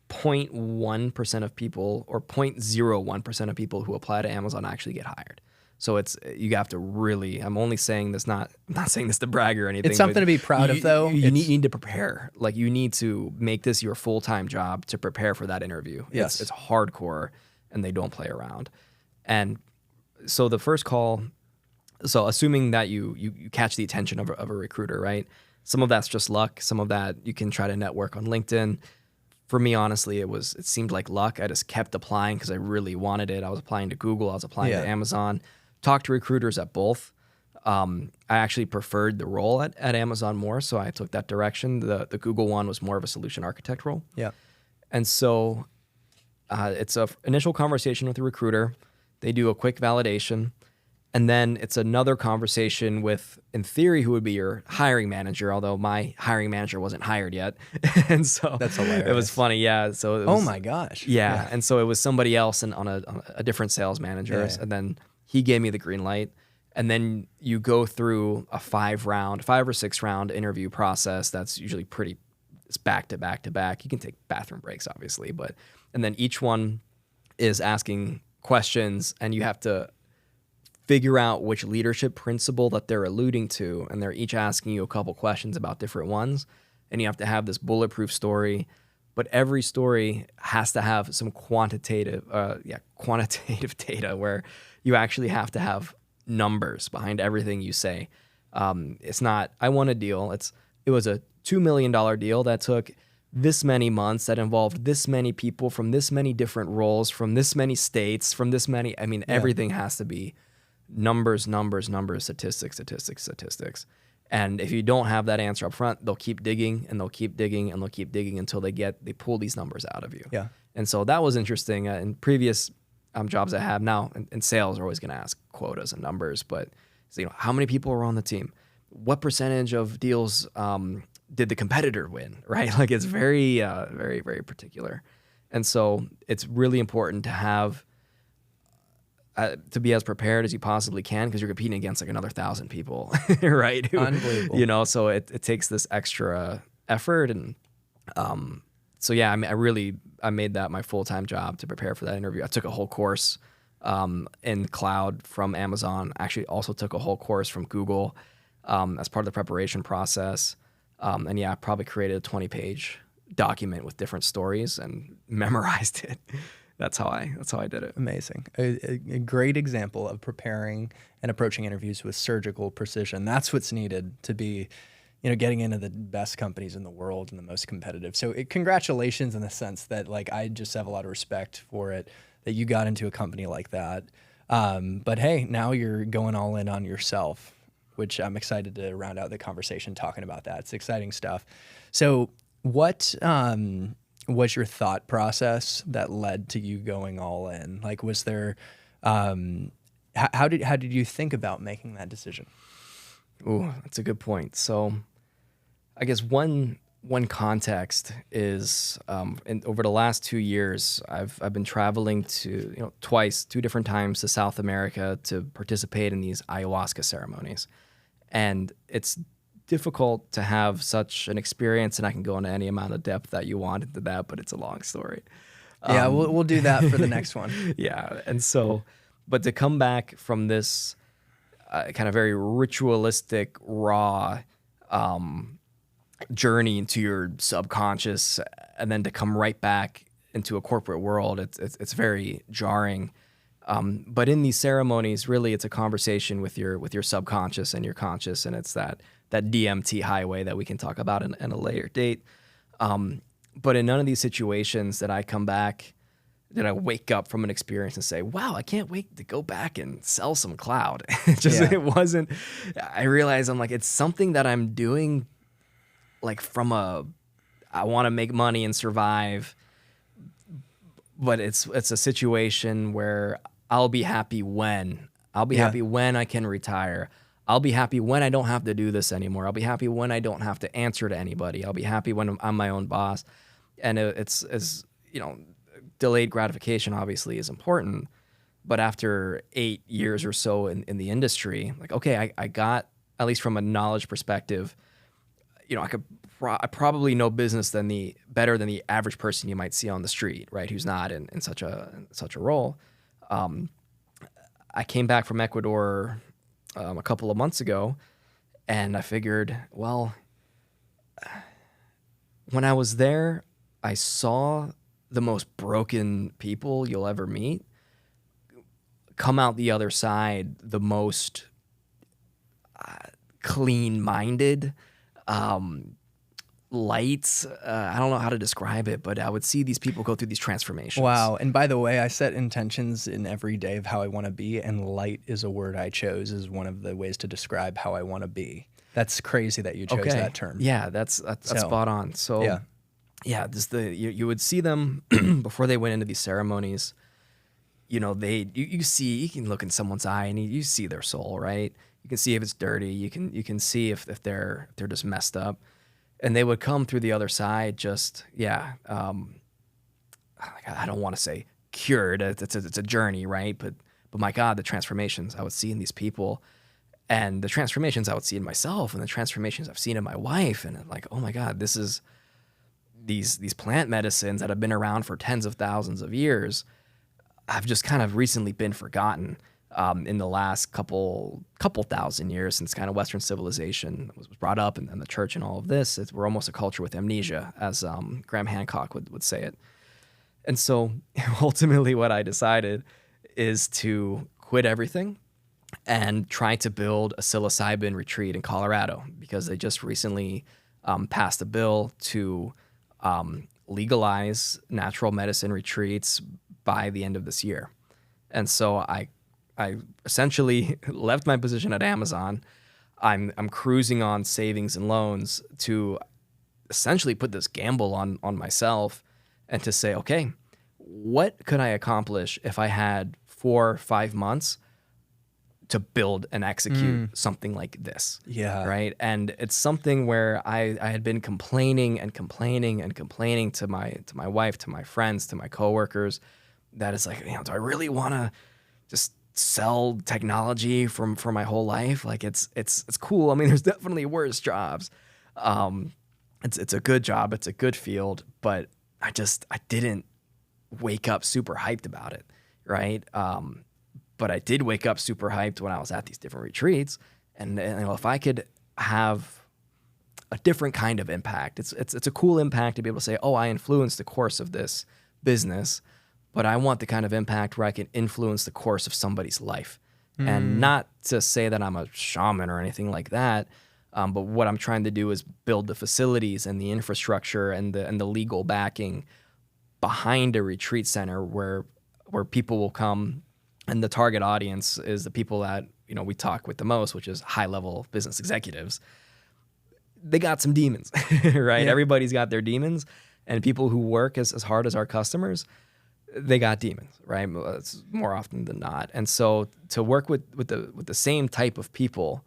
0.1% of people, or 0.01% of people who apply to Amazon actually get hired. So you have to really. I'm only saying this I'm not saying this to brag or anything. It's something to be proud of, though. You need to prepare. Like, you need to make this your full-time job to prepare for that interview. Yes, it's hardcore, and they don't play around. And so the first call. So assuming that you catch the attention of a recruiter, right? Some of that's just luck. Some of that you can try to network on LinkedIn. For me, honestly, it seemed like luck. I just kept applying because I really wanted it. I was applying to Google. I was applying to Amazon. Talked to recruiters at both. I actually preferred the role at Amazon more, so I took that direction. The Google one was more of a solution architect role. Yeah. And so it's an initial conversation with the recruiter. They do a quick validation. And then it's another conversation with, in theory, who would be your hiring manager, although my hiring manager wasn't hired yet. And so that's hilarious. It was funny, yeah. So it was, oh my gosh. Yeah. And so it was somebody else on a different sales manager. Yeah. And then he gave me the green light. And then you go through a 5 or 6 round interview process that's usually it's back to back to back. You can take bathroom breaks, obviously, and then each one is asking questions, and you have to figure out which leadership principle that they're alluding to, and they're each asking you a couple questions about different ones, and you have to have this bulletproof story, but every story has to have some quantitative data where you actually have to have numbers behind everything you say. It's not, I won a deal. It was a $2 million deal that took this many months, that involved this many people from this many different roles, from this many states, from this many, everything has to be numbers, statistics. And if you don't have that answer up front, they'll keep digging and they'll keep digging and they'll keep digging until they pull these numbers out of you. Yeah. And so that was interesting. In previous jobs I have now, in sales are always going to ask quotas and numbers, but how many people are on the team? What percentage of deals did the competitor win, right? Like, it's very, very, very particular. And so it's really important to have to be as prepared as you possibly can, because you're competing against like another 1,000 people, right? Unbelievable. So it takes this extra effort. And so yeah, I made that my full-time job to prepare for that interview. I took a whole course in cloud from Amazon. Actually also took a whole course from Google as part of the preparation process. And yeah, I probably created a 20-page document with different stories and memorized it. That's how I did it. Amazing. A great example of preparing and approaching interviews with surgical precision. That's what's needed to be, getting into the best companies in the world and the most competitive. So congratulations in the sense that, like, I just have a lot of respect for it, that you got into a company like that. But hey, now you're going all in on yourself, which I'm excited to round out the conversation talking about that. It's exciting stuff. So what was your thought process that led to you going all in? Like, was there, how did you think about making that decision? Ooh, that's a good point. So I guess one one context is over the last 2 years, I've been traveling to twice, 2 different times to South America to participate in these ayahuasca ceremonies, and it's difficult to have such an experience. And I can go into any amount of depth that you want into that, but it's a long story. Yeah, we'll do that for the next one. Yeah, and so, but to come back from this kind of very ritualistic, raw journey into your subconscious, and then to come right back into a corporate world, it's very jarring. But in these ceremonies, really, it's a conversation with your subconscious and your conscious, and it's that DMT highway that we can talk about in a later date. But in none of these situations did I come back, did I wake up from an experience and say, wow, I can't wait to go back and sell some cloud. It wasn't, I realized I'm like, it's something that I'm doing like I want to make money and survive, but it's a situation where I'll be happy when I can retire. I'll be happy when I don't have to do this anymore. I'll be happy when I don't have to answer to anybody. I'll be happy when I'm my own boss. And it's delayed gratification obviously is important, but after 8 years or so in the industry, like, okay, I got, at least from a knowledge perspective, I probably know business better than the average person you might see on the street, right? Who's not in such a role. I came back from Ecuador a couple of months ago, and I figured, well, when I was there, I saw the most broken people you'll ever meet come out the other side the most clean-minded, light. I don't know how to describe it, but I would see these people go through these transformations. Wow. And by the way, I set intentions in every day of how I want to be, and light is a word I chose as one of the ways to describe how I want to be. That's crazy that you chose that term. Yeah, that's spot on. So yeah, you would see them before they went into these ceremonies. You can look in someone's eye and you see their soul, right? You can see if it's dirty. You can see if they're just messed up. And they would come through the other side just, I don't want to say cured. It's a journey, right? But my God, the transformations I would see in these people, and the transformations I would see in myself, and the transformations I've seen in my wife, and I'm like, oh my God, this is these plant medicines that have been around for tens of thousands of years have just kind of recently been forgotten. In the last couple thousand years, since kind of Western civilization was brought up, and the church and all of this, we're almost a culture with amnesia, as Graham Hancock would say it. And so ultimately what I decided is to quit everything and try to build a psilocybin retreat in Colorado, because they just recently passed a bill to legalize natural medicine retreats by the end of this year. And so I essentially left my position at Amazon. I'm cruising on savings and loans to essentially put this gamble on myself and to say, okay, what could I accomplish if I had 4 or 5 months to build and execute something like this? Yeah. Right. And it's something where I had been complaining to my wife, to my friends, to my coworkers, that it's like, do I really want to just sell technology for my whole life? Like it's cool. I mean, there's definitely worse jobs. It's a good job. It's a good field, but I didn't wake up super hyped about it. Right. But I did wake up super hyped when I was at these different retreats, and if I could have a different kind of impact, it's a cool impact to be able to say, oh, I influenced the course of this business, but I want the kind of impact where I can influence the course of somebody's life. And not to say that I'm a shaman or anything like that, but what I'm trying to do is build the facilities and the infrastructure and the legal backing behind a retreat center where people will come, and the target audience is the people that we talk with the most, which is high-level business executives. They got some demons, right? Yeah. Everybody's got their demons, and people who work as hard as our customers, they got demons, right? It's more often than not. And so to work with the same type of people,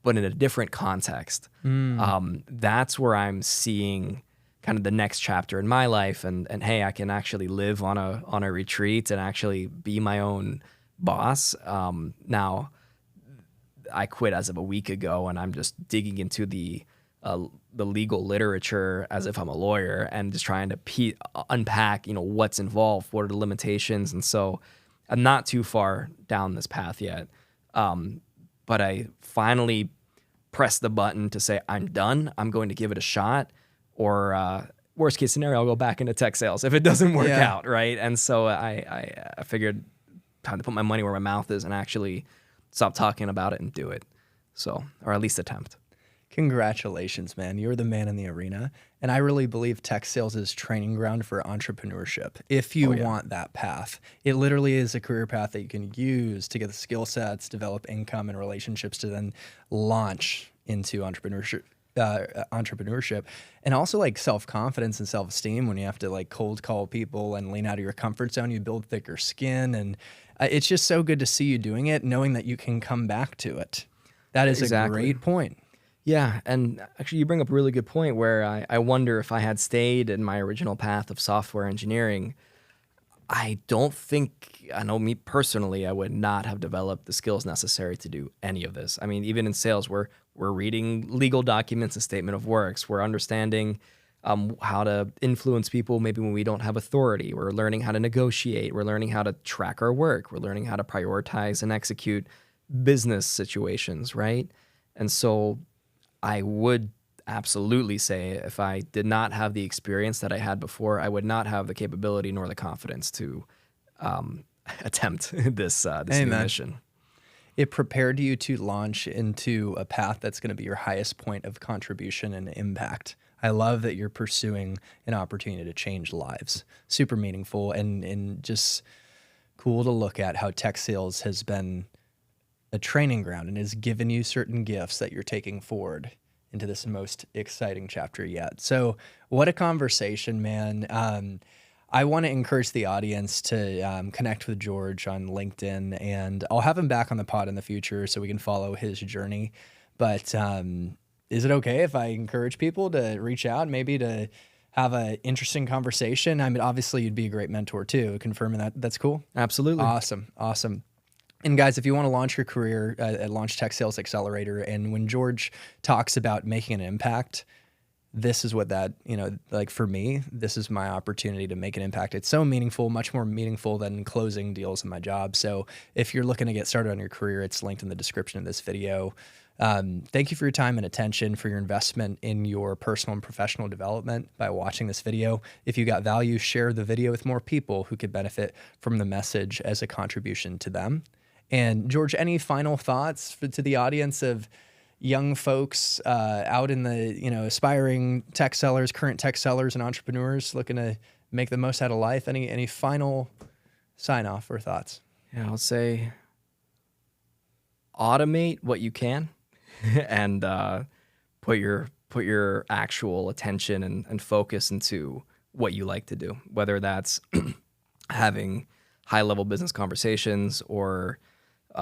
but in a different context. That's where I'm seeing kind of the next chapter in my life, and hey, I can actually live on a retreat and actually be my own boss. Now, I quit as of a week ago, and I'm just digging into the legal literature as if I'm a lawyer and just trying to unpack, what's involved, what are the limitations, and so I'm not too far down this path yet. But I finally pressed the button to say, I'm done. I'm going to give it a shot. Or worst case scenario, I'll go back into tech sales if it doesn't work out, right? And so I figured time to put my money where my mouth is and actually stop talking about it and do it. So, or at least attempt. Congratulations, man. You're the man in the arena. And I really believe tech sales is training ground for entrepreneurship. If you want that path, it literally is a career path that you can use to get the skill sets, develop income and relationships to then launch into entrepreneurship, and also like self-confidence and self-esteem. When you have to like cold call people and lean out of your comfort zone, you build thicker skin. And it's just so good to see you doing it, knowing that you can come back to it. That is a great point. Yeah, and actually you bring up a really good point where I wonder if I had stayed in my original path of software engineering, I know me personally, I would not have developed the skills necessary to do any of this. I mean, even in sales, we're reading legal documents and statement of works. We're understanding how to influence people maybe when we don't have authority. We're learning how to negotiate. We're learning how to track our work. We're learning how to prioritize and execute business situations, right? And so I would absolutely say if I did not have the experience that I had before, I would not have the capability nor the confidence to attempt this new mission. It prepared you to launch into a path that's going to be your highest point of contribution and impact. I love that you're pursuing an opportunity to change lives. Super meaningful and just cool to look at how tech sales has been a training ground and has given you certain gifts that you're taking forward into this most exciting chapter yet. So what a conversation, man. I want to encourage the audience to connect with George on LinkedIn, and I'll have him back on the pod in the future so we can follow his journey. But is it okay if I encourage people to reach out, maybe to have an interesting conversation? I mean, obviously you'd be a great mentor too, confirming that. That's cool? Absolutely. Awesome. And guys, if you want to launch your career at Launch Tech Sales Accelerator, and when George talks about making an impact, this is what that, like for me, this is my opportunity to make an impact. It's so meaningful, much more meaningful than closing deals in my job. So if you're looking to get started on your career, it's linked in the description of this video. Thank you for your time and attention, for your investment in your personal and professional development by watching this video. If you got value, share the video with more people who could benefit from the message as a contribution to them. And George, any final thoughts to the audience of young folks out in the, aspiring tech sellers, current tech sellers and entrepreneurs looking to make the most out of life? Any final sign off or thoughts? Yeah, I'll say automate what you can and put your actual attention and focus into what you like to do, whether that's having high-level business conversations or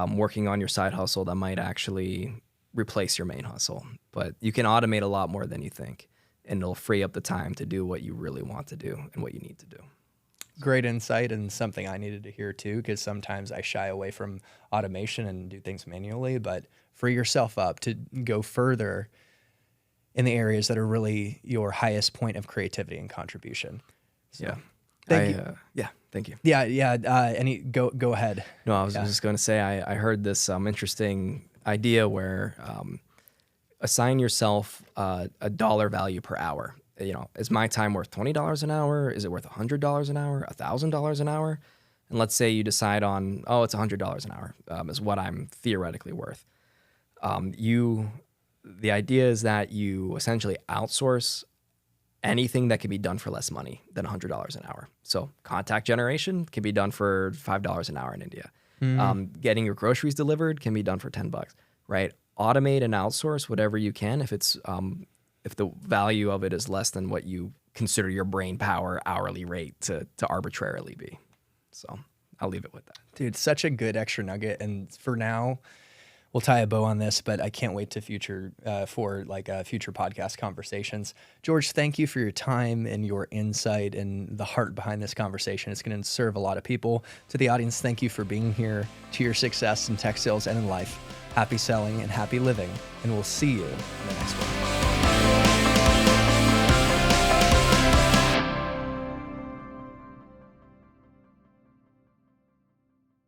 working on your side hustle that might actually replace your main hustle. But you can automate a lot more than you think, and it'll free up the time to do what you really want to do and what you need to do. Great insight, and something I needed to hear too, because sometimes I shy away from automation and do things manually, but free yourself up to go further in the areas that are really your highest point of creativity and contribution. So, yeah. Thank you. Thank you. Yeah. Go ahead. No, I was just going to say I heard this interesting idea where assign yourself a dollar value per hour. Is my time worth $20 an hour? Is it worth $100 an hour? $1,000 an hour? And let's say you decide on, it's $100 an hour is what I'm theoretically worth. The idea is that you essentially outsource anything that can be done for less money than $100 an hour. So contact generation can be done for $5 an hour in India. Getting your groceries delivered can be done for $10, right? Automate and outsource whatever you can if it's if the value of it is less than what you consider your brain power hourly rate to arbitrarily be. So I'll leave it with that. Dude, such a good extra nugget. And for now, we'll tie a bow on this, but I can't wait to future podcast conversations. George, thank you for your time and your insight and the heart behind this conversation. It's going to serve a lot of people. To the audience, thank you for being here. To your success in tech sales and in life, happy selling and happy living, and we'll see you in the next one.